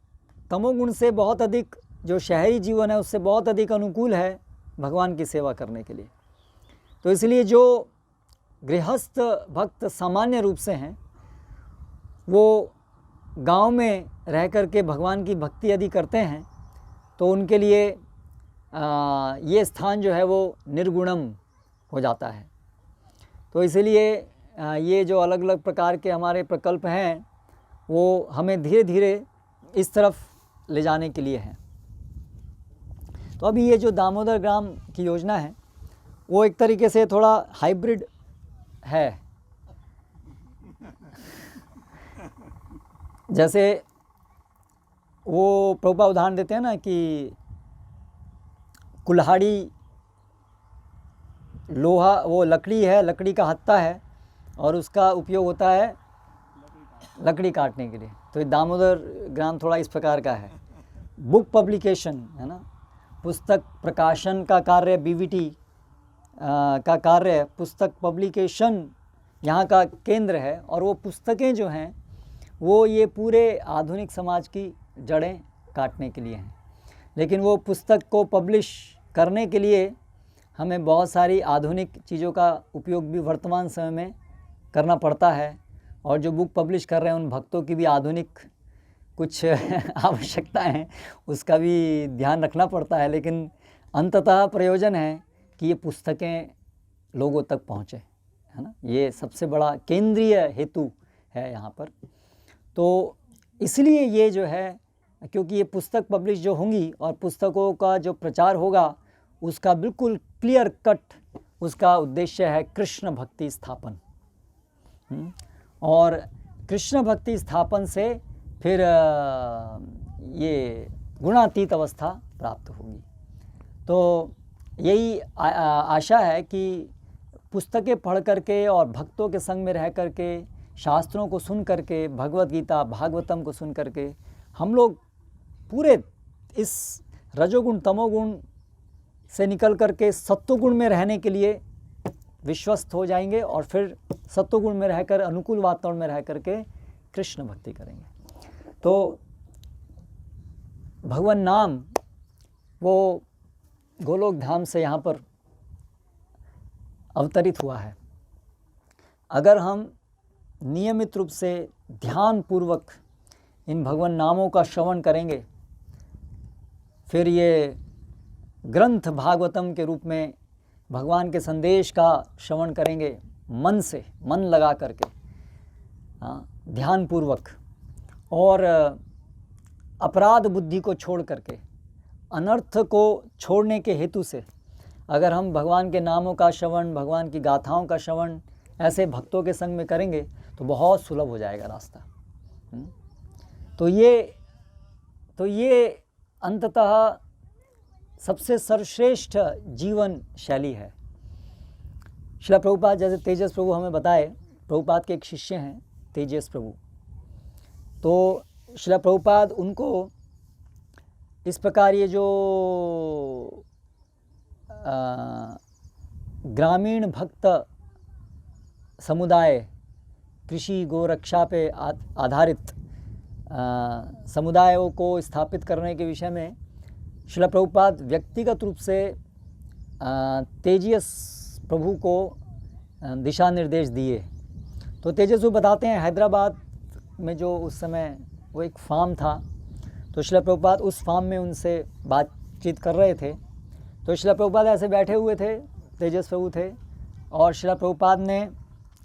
तमोगुण से बहुत अधिक, जो शहरी जीवन है उससे बहुत अधिक अनुकूल है भगवान की सेवा करने के लिए। तो इसलिए जो गृहस्थ भक्त सामान्य रूप से हैं, वो गांव में रह कर के भगवान की भक्ति यदि करते हैं तो उनके लिए ये स्थान जो है वो निर्गुणम हो जाता है। तो इसलिए ये जो अलग अलग प्रकार के हमारे प्रकल्प हैं वो हमें धीरे धीरे इस तरफ ले जाने के लिए हैं। तो अभी ये जो दामोदर ग्राम की योजना है वो एक तरीके से थोड़ा हाइब्रिड है। जैसे वो प्रभुपाद उदाहरण देते हैं ना कि कुल्हाड़ी लोहा, वो लकड़ी है, लकड़ी का हत्था है और उसका उपयोग होता है लकड़ी काटने के लिए। तो ये दामोदर ग्राम थोड़ा इस प्रकार का है। बुक पब्लिकेशन है ना, पुस्तक प्रकाशन का कार्य, बीवीटी का कार्य, पुस्तक पब्लिकेशन यहाँ का केंद्र है। और वो पुस्तकें जो हैं वो ये पूरे आधुनिक समाज की जड़ें काटने के लिए हैं। लेकिन वो पुस्तक को पब्लिश करने के लिए हमें बहुत सारी आधुनिक चीज़ों का उपयोग भी वर्तमान समय में करना पड़ता है। और जो बुक पब्लिश कर रहे हैं उन भक्तों की भी आधुनिक कुछ आवश्यकताएं हैं, उसका भी ध्यान रखना पड़ता है। लेकिन अंततः प्रयोजन है कि ये पुस्तकें लोगों तक पहुँचे, है ना। ये सबसे बड़ा केंद्रीय हेतु है यहाँ पर। तो इसलिए ये जो है, क्योंकि ये पुस्तक पब्लिश जो होंगी और पुस्तकों का जो प्रचार होगा उसका बिल्कुल क्लियर कट उसका उद्देश्य है कृष्ण भक्ति स्थापन। और कृष्ण भक्ति स्थापन से फिर ये गुणातीत अवस्था प्राप्त होगी। तो यही आशा है कि पुस्तकें पढ़ करके और भक्तों के संग में रह करके, शास्त्रों को सुन करके, भगवत गीता भागवतम को सुन करके हम लोग पूरे इस रजोगुण तमोगुण से निकल करके सत्वगुण में रहने के लिए विश्वस्त हो जाएंगे और फिर सत्वगुण में रहकर, अनुकूल वातावरण में रह करके कृष्ण भक्ति करेंगे। तो भगवान नाम वो गोलोक धाम से यहाँ पर अवतरित हुआ है। अगर हम नियमित रूप से ध्यान पूर्वक इन भगवान नामों का श्रवण करेंगे, फिर ये ग्रंथ भागवतम के रूप में भगवान के संदेश का श्रवण करेंगे मन से, मन लगा करके, ध्यान पूर्वक, और अपराध बुद्धि को छोड़ करके, अनर्थ को छोड़ने के हेतु से अगर हम भगवान के नामों का श्रवण, भगवान की गाथाओं का श्रवण ऐसे भक्तों के संग में करेंगे तो बहुत सुलभ हो जाएगा रास्ता। तो ये अंततः सबसे सर्वश्रेष्ठ जीवन शैली है। श्रील प्रभुपाद, जैसे तेजस प्रभु हमें बताए, प्रभुपाद के एक शिष्य हैं तेजस प्रभु, तो श्रील प्रभुपाद उनको इस प्रकार ये जो ग्रामीण भक्त समुदाय, कृषि गोरक्षा पे आधारित समुदायों को स्थापित करने के विषय में श्रील प्रभुपाद व्यक्तिगत रूप से तेजस प्रभु को दिशा निर्देश दिए। तो तेजस प्रभु बताते हैं हैदराबाद में जो उस समय वो एक फार्म था, तो श्रील प्रभुपाद उस फार्म में उनसे बातचीत कर रहे थे। तो श्रील प्रभुपाद ऐसे बैठे हुए थे, तेजस प्रभु थे, और श्रील प्रभुपाद ने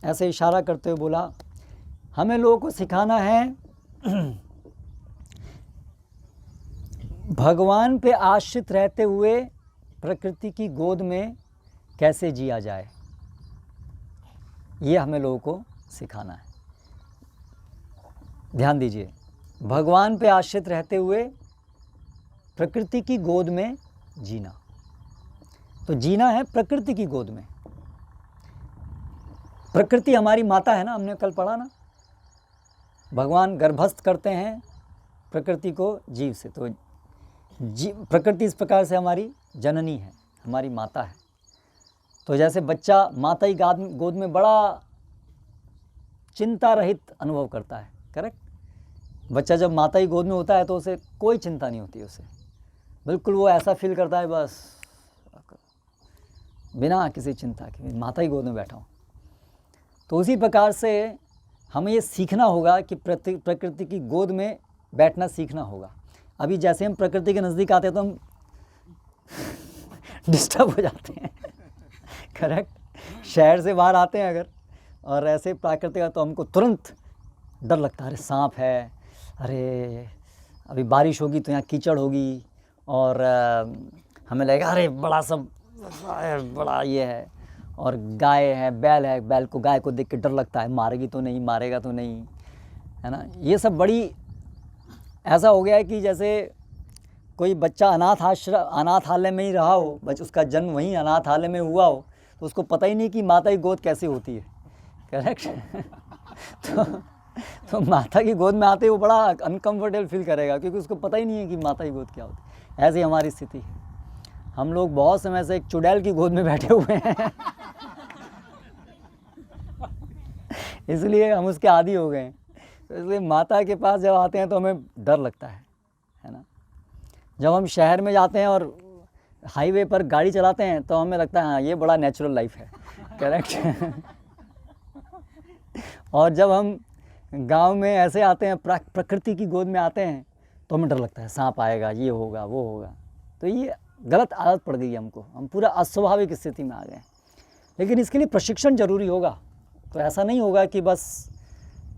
ऐसे इशारा करते हुए बोला, हमें लोगों को सिखाना है भगवान पे आश्रित रहते हुए प्रकृति की गोद में कैसे जिया जाए, ये हमें लोगों को सिखाना है। ध्यान दीजिए, भगवान पे आश्रित रहते हुए प्रकृति की गोद में जीना। तो जीना है प्रकृति की गोद में। प्रकृति हमारी माता है ना, हमने कल पढ़ा ना, भगवान गर्भस्थ करते हैं प्रकृति को जीव से। तो प्रकृति इस प्रकार से हमारी जननी है, हमारी माता है। तो जैसे बच्चा माता ही गोद में बड़ा चिंता रहित अनुभव करता है, करेक्ट। बच्चा जब माता की गोद में होता है तो उसे कोई चिंता नहीं होती उसे, बिल्कुल वो ऐसा फील करता है बस बिना किसी चिंता के माता की गोद में बैठा हूँ। तो उसी प्रकार से हमें ये सीखना होगा कि प्रकृति की गोद में बैठना सीखना होगा। अभी जैसे हम प्रकृति के नज़दीक आते हैं तो हम डिस्टर्ब हो जाते हैं करेक्ट। शहर से बाहर आते हैं अगर और ऐसे प्राकृतिक तो हमको तुरंत डर लगता है, अरे सांप है, अरे अभी बारिश होगी तो यहाँ कीचड़ होगी, और हमें लगेगा अरे बड़ा सब बड़ा ये है, और गाय है, बैल को गाय को देख के डर लगता है, मारेगी तो नहीं, मारेगा तो नहीं, है ना। ये सब बड़ी ऐसा हो गया है कि जैसे कोई बच्चा अनाथालय में ही रहा हो, उसका जन्म वहीं अनाथालय में हुआ हो, तो उसको पता ही नहीं कि माता की गोद कैसे होती है, करेक्ट। तो माता की गोद में आते ही वो बड़ा अनकंफर्टेबल फील करेगा, क्योंकि उसको पता ही नहीं है कि माता की गोद क्या होती है। ऐसी हमारी स्थिति है। हम लोग बहुत समय से एक चुड़ैल की गोद में बैठे हुए हैं इसलिए हम उसके आदी हो गए हैं। तो इसलिए माता के पास जब आते हैं तो हमें डर लगता है ना। जब हम शहर में जाते हैं और हाईवे पर गाड़ी चलाते हैं तो हमें लगता है हाँ ये बड़ा नेचुरल लाइफ है, करेक्ट। और जब हम गांव में ऐसे आते हैं, प्रकृति की गोद में आते हैं, तो हमें डर लगता है सांप आएगा, ये होगा, वो होगा। तो ये गलत आदत पड़ गई हमको, हम पूरा अस्वाभाविक स्थिति में आ गए। लेकिन इसके लिए प्रशिक्षण जरूरी होगा। तो ऐसा नहीं होगा कि बस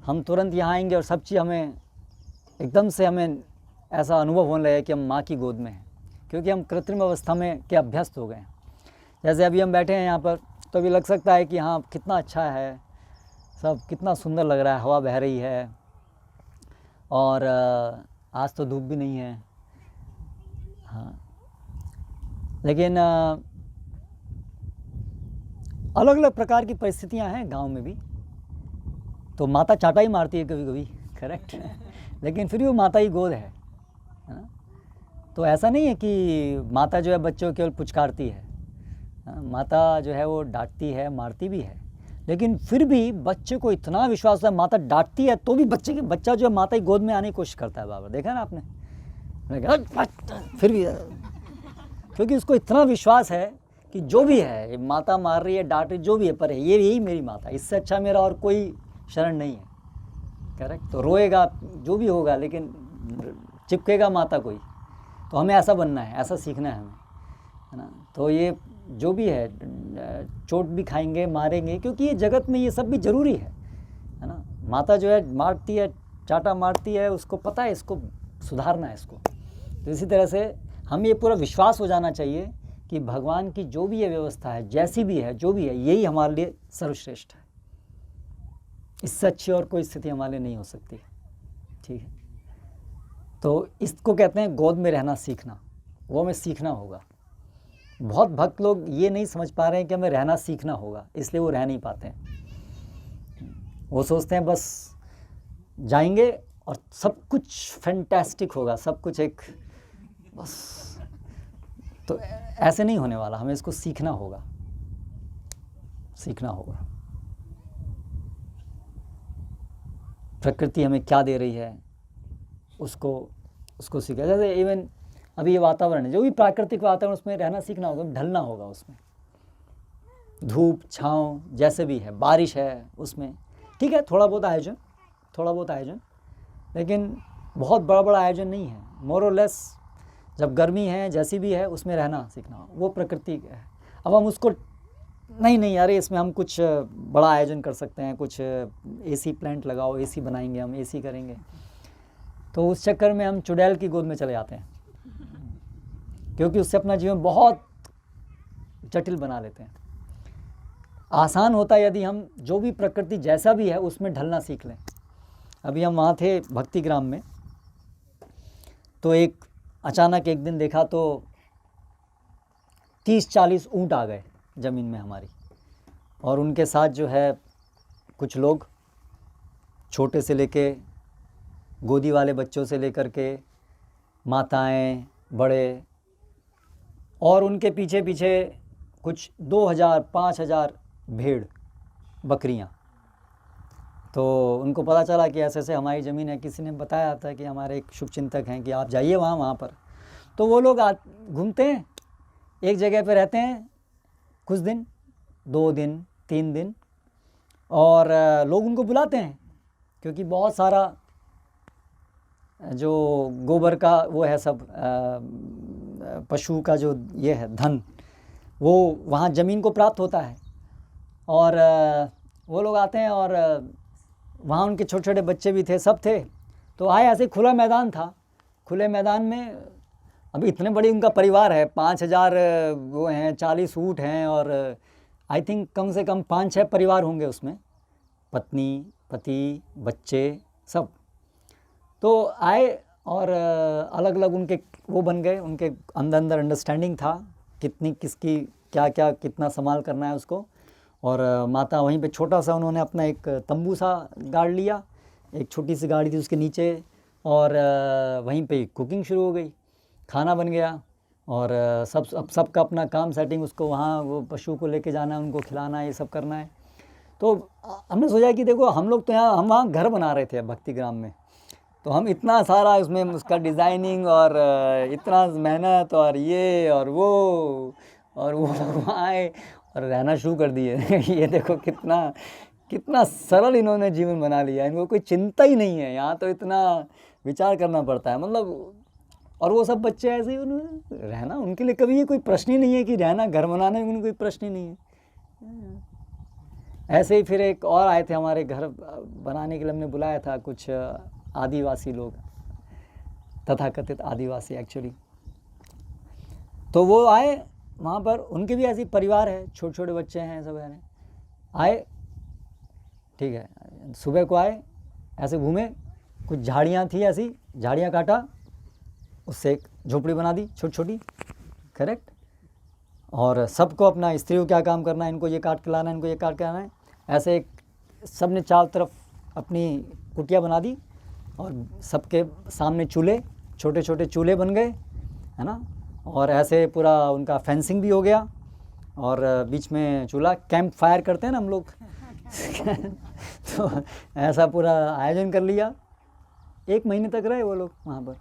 हम तुरंत यहाँ आएंगे और सब चीज़ हमें एकदम से हमें ऐसा अनुभव होने लगे कि हम माँ की गोद में हैं, क्योंकि हम कृत्रिम अवस्था में के अभ्यस्त हो गए हैं। जैसे अभी हम बैठे हैं यहाँ पर, तो अभी लग सकता है कि हाँ कितना अच्छा है, सब कितना सुंदर लग रहा है, हवा बह रही है, और आज तो धूप भी नहीं है। हाँ, लेकिन अलग अलग प्रकार की परिस्थितियां हैं गांव में भी। तो माता चाटा ही मारती है कभी कभी, करेक्ट। लेकिन फिर भी वो माता ही गोद है ना। तो ऐसा नहीं है कि माता जो है बच्चों को केवल पुचकारती है, माता जो है वो डांटती है, मारती भी है। लेकिन फिर भी बच्चे को इतना विश्वास है, माता डांटती है तो भी बच्चा जो है माता की गोद में आने की कोशिश करता है। बाबा देखा ना आपने, फिर भी, क्योंकि उसको इतना विश्वास है कि जो भी है, माता मार रही है, डांट रही, जो भी है, पर ये यही मेरी माता, इससे अच्छा मेरा और कोई शरण नहीं है, करेक्ट। तो रोएगा जो भी होगा, लेकिन चिपकेगा माता कोई। तो हमें ऐसा बनना है, ऐसा सीखना है हमें, है ना। तो ये जो भी है, चोट भी खाएंगे, मारेंगे, क्योंकि ये जगत में ये सब भी जरूरी है ना। माता जो है मारती है, चाटा मारती है, उसको पता है इसको सुधारना है इसको। तो इसी तरह से हम ये पूरा विश्वास हो जाना चाहिए कि भगवान की जो भी ये व्यवस्था है, जैसी भी है, जो भी है, यही हमारे लिए सर्वश्रेष्ठ है। इससे अच्छी और कोई स्थिति हमारे लिए नहीं हो सकती, ठीक है। तो इसको कहते हैं गोद में रहना सीखना, वो हमें सीखना होगा। बहुत भक्त लोग ये नहीं समझ पा रहे हैं कि हमें रहना सीखना होगा, इसलिए वो रह नहीं पाते हैं। वो सोचते हैं बस जाएंगे और सब कुछ फैंटास्टिक होगा, सब कुछ एक बस। तो ऐसे नहीं होने वाला, हमें इसको सीखना होगा, सीखना होगा। प्रकृति हमें क्या दे रही है उसको सीखा। जैसे इवन अभी ये वातावरण है, जो भी प्राकृतिक वातावरण, उसमें रहना सीखना होगा, ढलना होगा उसमें। धूप छाँव जैसे भी है, बारिश है उसमें, ठीक है, थोड़ा बहुत आयोजन, लेकिन बहुत बड़ा आयोजन नहीं है। मोर और लेस जब गर्मी है, जैसी भी है, उसमें रहना सीखना, वो प्रकृति है। अब हम उसको नहीं अरे इसमें हम कुछ बड़ा आयोजन कर सकते हैं, कुछ एसी प्लांट लगाओ, एसी बनाएंगे, हम एसी करेंगे, तो उस चक्कर में हम चुड़ैल की गोद में चले जाते हैं, क्योंकि उससे अपना जीवन बहुत जटिल बना लेते हैं। आसान होता है यदि हम जो भी प्रकृति जैसा भी है उसमें ढलना सीख लें। अभी हम वहाँ थे भक्ति ग्राम में, तो अचानक एक दिन देखा तो 30-40 ऊँट आ गए ज़मीन में हमारी, और उनके साथ जो है कुछ लोग, छोटे से लेके गोदी वाले बच्चों से लेकर के माताएं, बड़े, और उनके पीछे पीछे कुछ 2000-5000 भेड़ बकरियां, तो उनको पता चला कि ऐसे ऐसे हमारी ज़मीन है, किसी ने बताया था कि हमारे एक शुभचिंतक हैं कि आप जाइए वहाँ पर। तो वो लोग घूमते हैं, एक जगह पे रहते हैं कुछ दिन, 2 दिन 3 दिन, और लोग उनको बुलाते हैं क्योंकि बहुत सारा जो गोबर का वो है सब पशु का जो ये है धन, वो वहाँ ज़मीन को प्राप्त होता है। और वो लोग आते हैं और वहाँ उनके छोटे छोटे बच्चे भी थे, सब थे। तो आए, ऐसे खुला मैदान था, खुले मैदान में अभी इतने बड़ी उनका परिवार है, 5000 वो हैं, 40 ऊँट हैं, और आई थिंक कम से कम 5-6 परिवार होंगे उसमें, पत्नी पति बच्चे सब। तो आए और अलग अलग उनके वो बन गए, उनके अंदर अंडरस्टैंडिंग था कितनी किसकी क्या क्या कितना संभाल करना है उसको। और माता वहीं पे छोटा सा उन्होंने अपना एक तंबू सा गाड़ लिया, एक छोटी सी गाड़ी थी उसके नीचे, और वहीं पे कुकिंग शुरू हो गई, खाना बन गया। और सबका अपना काम सेटिंग, उसको वहाँ वो पशु को लेके जाना है, उनको खिलाना है, ये सब करना है। तो हमने सोचा कि देखो हम लोग तो यहाँ हम वहाँ घर बना रहे थे भक्ति ग्राम में, तो हम इतना सारा उसमें उसका डिज़ाइनिंग और इतना मेहनत और ये और वो आए और रहना शुरू कर दिए। ये देखो कितना सरल इन्होंने जीवन बना लिया, इनको कोई चिंता ही नहीं है। यहाँ तो इतना विचार करना पड़ता है, मतलब। और वो सब बच्चे ऐसे ही उन्होंने रहना, उनके लिए कभी ये कोई प्रश्न ही नहीं है कि रहना घर बनाने में उन्हें कोई प्रश्न ही नहीं है। ऐसे ही फिर एक और आए थे हमारे घर बनाने के लिए, हमने बुलाया था कुछ आदिवासी लोग, तथाकथित आदिवासी एक्चुअली। तो वो आए वहाँ पर, उनके भी ऐसी परिवार है, छोटे छोटे बच्चे हैं, सब है। आए, ठीक है, सुबह को आए, ऐसे घूमे, कुछ झाड़ियाँ थी, ऐसी झाड़ियाँ काटा, उससे एक झोपड़ी बना दी छोटी छोटी, करेक्ट। और सबको अपना, स्त्रियों क्या काम करना है, इनको ये काट के लाना है, इनको ये काट के लाना है, ऐसे एक सब ने चारों तरफ अपनी कुटिया बना दी, और सबके सामने चूल्हे, छोटे छोटे चूल्हे बन गए, है ना। और ऐसे पूरा उनका फेंसिंग भी हो गया, और बीच में चूल्हा, कैंप फायर करते हैं ना हम लोग। तो ऐसा पूरा आयोजन कर लिया। 1 महीने तक रहे वो लोग वहाँ पर।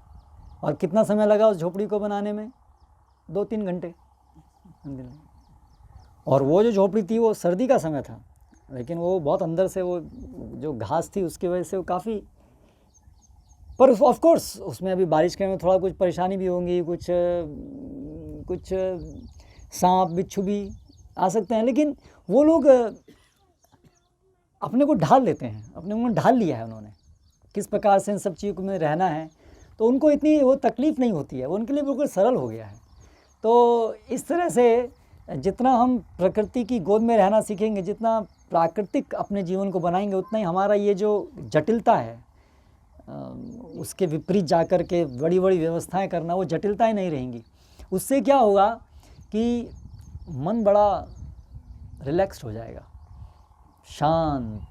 और कितना समय लगा उस झोपड़ी को बनाने में? 2-3 घंटे। और वो जो झोपड़ी थी वो सर्दी का समय था, लेकिन वो बहुत अंदर से वो जो घास थी उसकी वजह से वो काफ़ी, पर ऑफ कोर्स उसमें अभी बारिश के में थोड़ा कुछ परेशानी भी होंगी, कुछ सांप बिच्छू भी आ सकते हैं, लेकिन वो लोग अपने को ढाल लेते हैं, अपने को ढाल लिया है उन्होंने किस प्रकार से इन सब चीज़ों में रहना है, तो उनको इतनी वो तकलीफ़ नहीं होती है, वो उनके लिए बिल्कुल सरल हो गया है। तो इस तरह से जितना हम प्रकृति की गोद में रहना सीखेंगे, जितना प्राकृतिक अपने जीवन को बनाएंगे, उतना ही हमारा ये जो जटिलता है उसके विपरीत जाकर के बड़ी बड़ी व्यवस्थाएं करना, वो जटिलताएं नहीं रहेंगी। उससे क्या होगा कि मन बड़ा रिलैक्स्ड हो जाएगा, शांत।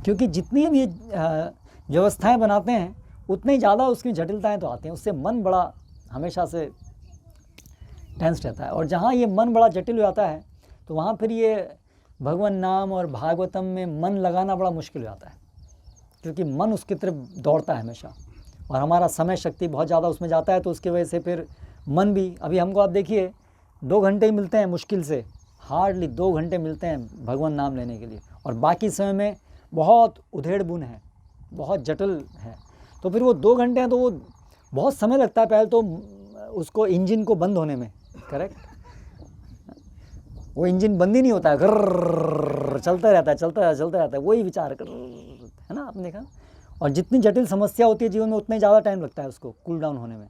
क्योंकि जितनी हम ये व्यवस्थाएं बनाते हैं उतनी ज़्यादा उसकी जटिलताएं तो आती हैं, उससे मन बड़ा हमेशा से टेंस रहता है। और जहाँ ये मन बड़ा जटिल हो जाता है तो वहाँ फिर ये भगवान नाम और भागवतम में मन लगाना बड़ा मुश्किल हो जाता है, क्योंकि मन उसकी तरफ दौड़ता है हमेशा, और हमारा समय शक्ति बहुत ज़्यादा उसमें जाता है। तो उसकी वजह से फिर मन भी, अभी हमको आप देखिए 2 घंटे ही मिलते हैं, मुश्किल से हार्डली 2 घंटे मिलते हैं भगवान नाम लेने के लिए, और बाकी समय में बहुत उधेड़ बुन है, बहुत जटिल है। तो फिर वो 2 घंटे हैं तो वो बहुत समय लगता है पहले तो उसको इंजन को बंद होने में, करेक्ट। वो इंजन बंद ही नहीं होता है, घर चलता रहता है, वही विचार कर, है ना, आपने देखा। और जितनी जटिल समस्या होती है जीवन में उतना ही ज़्यादा टाइम लगता है उसको कूल डाउन होने में,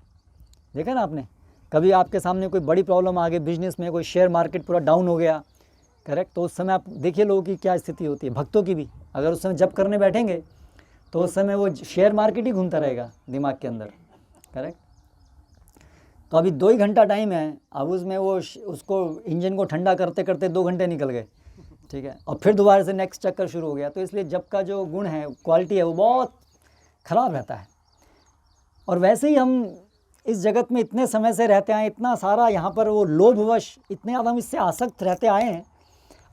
देखा ना आपने। कभी आपके सामने कोई बड़ी प्रॉब्लम आ गई बिजनेस में, कोई शेयर मार्केट पूरा डाउन हो गया, करेक्ट, तो उस समय आप देखिए लोगों की क्या स्थिति होती है, भक्तों की भी। अगर उस समय जप करने बैठेंगे तो उस समय वो शेयर मार्केट ही घूमता रहेगा दिमाग के अंदर, करेक्ट। तो अभी 2 ही घंटा टाइम है, अब उसमें वो उसको इंजन को ठंडा करते करते 2 घंटे निकल गए, ठीक है, और फिर दोबारा से नेक्स्ट चक्कर शुरू हो गया। तो इसलिए जप का जो गुण है, क्वालिटी है, वो बहुत ख़राब रहता है। और वैसे ही हम इस जगत में इतने समय से रहते आए, इतना सारा यहाँ पर वो लोभवश इतने ज़्यादा हम इससे आसक्त रहते आए हैं,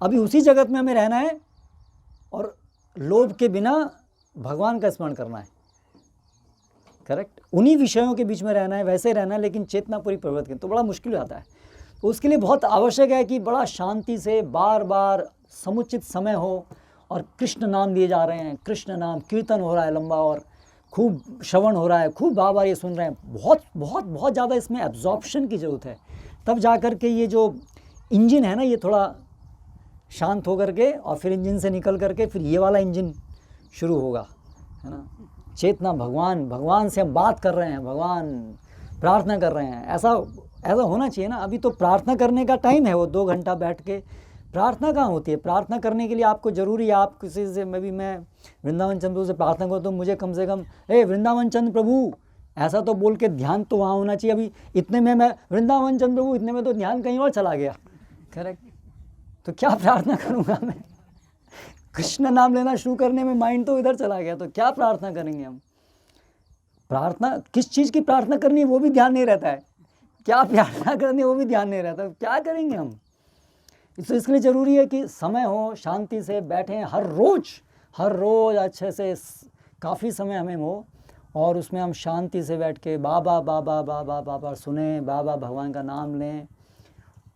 अभी उसी जगत में हमें रहना है और लोभ के बिना भगवान का स्मरण करना है, करेक्ट, उन्हीं विषयों के बीच में रहना है, वैसे रहना है, लेकिन चेतना पूरी परिवर्तित, तो बड़ा मुश्किल हो जाता है। तो उसके लिए बहुत आवश्यक है कि बड़ा शांति से बार बार समुचित समय हो और कृष्ण नाम लिए जा रहे हैं, कृष्ण नाम कीर्तन हो रहा है लंबा, और खूब श्रवण हो रहा है, खूब बार बार ये सुन रहे हैं, बहुत बहुत बहुत ज़्यादा इसमें एब्जॉर्प्शन की ज़रूरत है। तब जा कर के ये जो इंजन है ना, ये थोड़ा शांत हो करके और फिर इंजन से निकल करके फिर ये वाला इंजन शुरू होगा, है ना। चेतना भगवान, भगवान से हम बात कर रहे हैं, भगवान प्रार्थना कर रहे हैं, ऐसा होना चाहिए ना। अभी तो प्रार्थना करने का टाइम है, वो 2 घंटा बैठ के प्रार्थना कहाँ होती है। प्रार्थना करने के लिए आपको ज़रूरी है, आप किसी से, मैं वृंदावन चंद्र प्रभु से प्रार्थना करूँ तो मुझे कम से कम वृंदावन चंद्र प्रभु ऐसा तो बोल के ध्यान तो वहाँ होना चाहिए। अभी इतने में मैं वृंदावन चंद्र प्रभु, इतने में तो ध्यान कहीं और चला गया, करेक्ट। तो क्या प्रार्थना करूँगा मैं, कृष्ण नाम लेना शुरू करने में माइंड तो इधर चला गया, तो क्या प्रार्थना करेंगे हम। प्रार्थना किस चीज़ की प्रार्थना करनी है वो भी ध्यान नहीं रहता है, क्या प्रार्थना करनी है वो भी ध्यान नहीं रहता, क्या करेंगे हम। तो इसलिए ज़रूरी है कि समय हो, शांति से बैठें, हर रोज़ अच्छे से काफ़ी समय हमें हो, और उसमें हम शांति से बैठ के बाबा बाबा बाबा बाबा सुने, बाबा भगवान का नाम लें,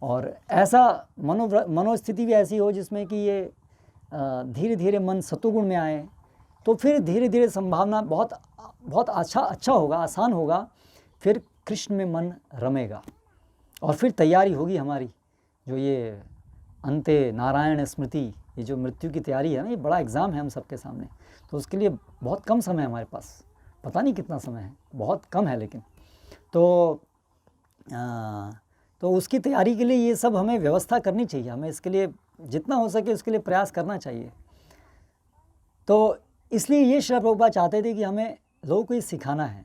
और ऐसा मनोस्थिति भी ऐसी हो जिसमें कि ये धीरे धीरे मन सत्वगुण में आए, तो फिर धीरे धीरे संभावना बहुत अच्छा होगा, आसान होगा, फिर कृष्ण में मन रमेगा, और फिर तैयारी होगी हमारी, जो ये अंते नारायण स्मृति, ये जो मृत्यु की तैयारी है ना, ये बड़ा एग्ज़ाम है हम सबके सामने। तो उसके लिए बहुत कम समय है हमारे पास, पता नहीं कितना समय है, बहुत कम है, लेकिन तो उसकी तैयारी के लिए ये सब हमें व्यवस्था करनी चाहिए, हमें इसके लिए जितना हो सके उसके लिए प्रयास करना चाहिए। तो इसलिए ये श्री प्रभुपाद चाहते थे कि हमें लोगों को ये सिखाना है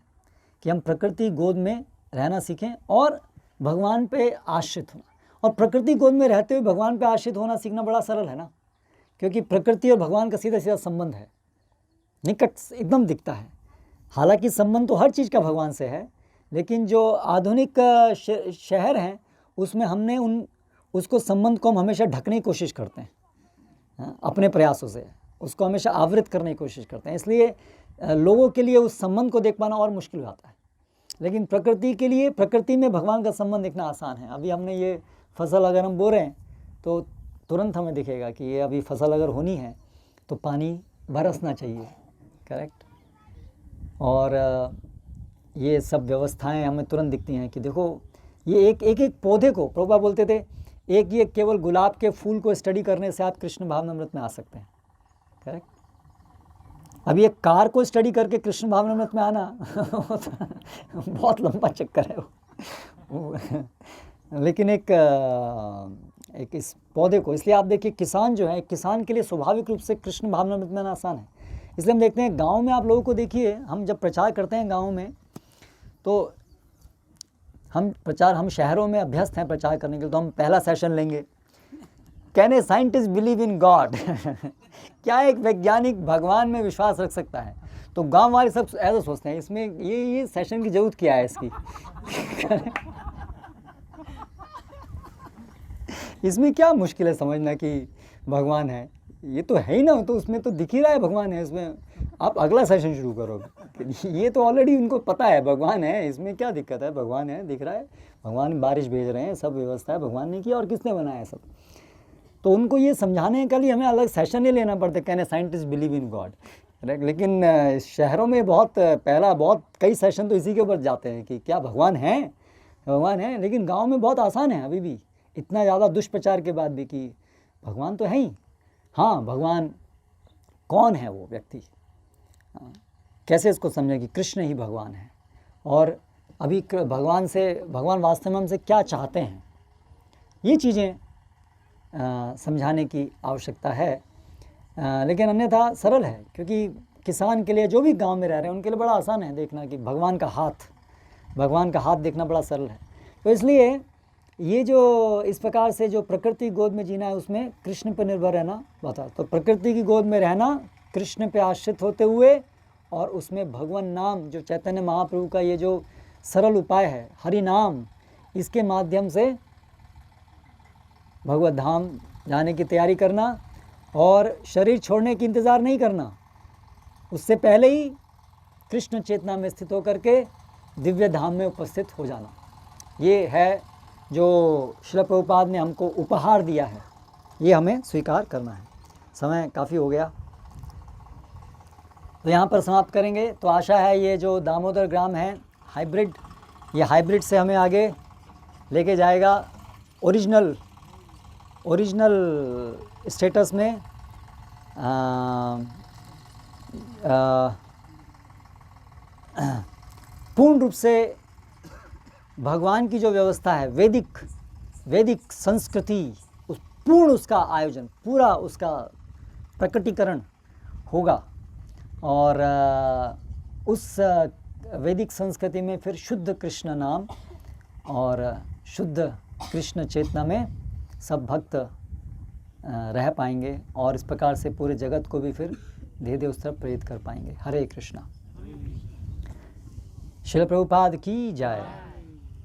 कि हम प्रकृति गोद में रहना सीखें और भगवान पे आश्रित होना। और प्रकृति गोद में रहते हुए भगवान पे आश्रित होना सीखना बड़ा सरल है ना, क्योंकि प्रकृति और भगवान का सीधा सीधा संबंध है, निकट एकदम दिखता है। हालांकि संबंध तो हर चीज़ का भगवान से है, लेकिन जो आधुनिक शहर हैं उसमें हमने उसको संबंध को हम हमेशा ढकने की कोशिश करते हैं, अपने प्रयासों से उसको हमेशा आवृत करने की कोशिश करते हैं, इसलिए लोगों के लिए उस संबंध को देख पाना और मुश्किल होता है। लेकिन प्रकृति के लिए, प्रकृति में भगवान का संबंध देखना आसान है। अभी हमने ये फसल अगर हम बो रहे हैं तो तुरंत हमें दिखेगा कि ये अभी फसल अगर होनी है तो पानी बरसना चाहिए, करेक्ट। और ये सब व्यवस्थाएं हमें तुरंत दिखती हैं कि देखो ये एक पौधे को, प्रभुपाद बोलते थे ये केवल गुलाब के फूल को स्टडी करने से आप कृष्ण भावनामृत में आ सकते हैं, करेक्ट। अभी एक कार को स्टडी करके कृष्ण भावनामृत में आना बहुत लंबा चक्कर है वो। लेकिन एक इस पौधे को, इसलिए आप देखिए किसान जो है, किसान के लिए स्वाभाविक रूप से कृष्ण भावनामृत में आना आसान है। इसलिए हम देखते हैं गांव में, आप लोगों को देखिए, हम जब प्रचार करते हैं गांव में, तो हम शहरों में अभ्यस्त हैं प्रचार करने के लिए, तो हम पहला सेशन लेंगे, can a scientist believe in God क्या एक वैज्ञानिक भगवान में विश्वास रख सकता है। तो गांव वाले सब ऐसा सोचते हैं, इसमें ये सेशन की जरूरत क्या है इसकी इसमें क्या मुश्किल है समझना कि भगवान है, ये तो है ही ना, तो उसमें तो दिख ही रहा है भगवान है, इसमें आप अगला सेशन शुरू करोगे, ये तो ऑलरेडी उनको पता है भगवान है, इसमें क्या दिक्कत है, भगवान है, दिख रहा है, भगवान बारिश भेज रहे हैं, सब व्यवस्था है, भगवान ने किया और किसने बनाया सब। तो उनको ये समझाने के लिए हमें अलग सेशन नहीं लेना पड़ता, कहने साइंटिस्ट बिलीव इन गॉड। लेकिन शहरों में बहुत कई सेशन तो इसी के ऊपर जाते हैं कि क्या भगवान है, भगवान है। लेकिन गांव में बहुत आसान है अभी भी, इतना ज़्यादा दुष्प्रचार के बाद भी, कि भगवान तो है ही। हाँ, भगवान कौन है वो व्यक्ति, कैसे इसको समझें कि कृष्ण ही भगवान है, और अभी भगवान वास्तव में हमसे क्या चाहते हैं, ये चीज़ें समझाने की आवश्यकता है। लेकिन अन्यथा सरल है, क्योंकि किसान के लिए, जो भी गांव में रह रहे हैं, उनके लिए बड़ा आसान है देखना कि भगवान का हाथ देखना बड़ा सरल है। तो इसलिए ये जो इस प्रकार से जो प्रकृति गोद में जीना है, उसमें कृष्ण पर निर्भर रहना बता। तो प्रकृति की गोद में रहना, कृष्ण पे आश्रित होते हुए, और उसमें भगवान नाम, जो चैतन्य महाप्रभु का ये जो सरल उपाय है, हरि नाम, इसके माध्यम से भगवत धाम जाने की तैयारी करना। और शरीर छोड़ने की इंतज़ार नहीं करना, उससे पहले ही कृष्ण चेतना में स्थित होकर के दिव्य धाम में उपस्थित हो जाना। ये है जो श्रील प्रभुपाद ने हमको उपहार दिया है, ये हमें स्वीकार करना है। समय काफ़ी हो गया, तो यहाँ पर समाप्त करेंगे। तो आशा है ये जो दामोदर ग्राम है हाइब्रिड, ये हाइब्रिड से हमें आगे लेके जाएगा ओरिजिनल स्टेटस में। पूर्ण रूप से भगवान की जो व्यवस्था है, वैदिक संस्कृति, उस पूर्ण उसका आयोजन, पूरा उसका प्रकटीकरण होगा। और उस वैदिक संस्कृति में फिर शुद्ध कृष्ण नाम और शुद्ध कृष्ण चेतना में सब भक्त रह पाएंगे, और इस प्रकार से पूरे जगत को भी फिर धीरे धीरे उस तरफ प्रेरित कर पाएंगे। हरे कृष्णा। श्रील प्रभुपाद की जय।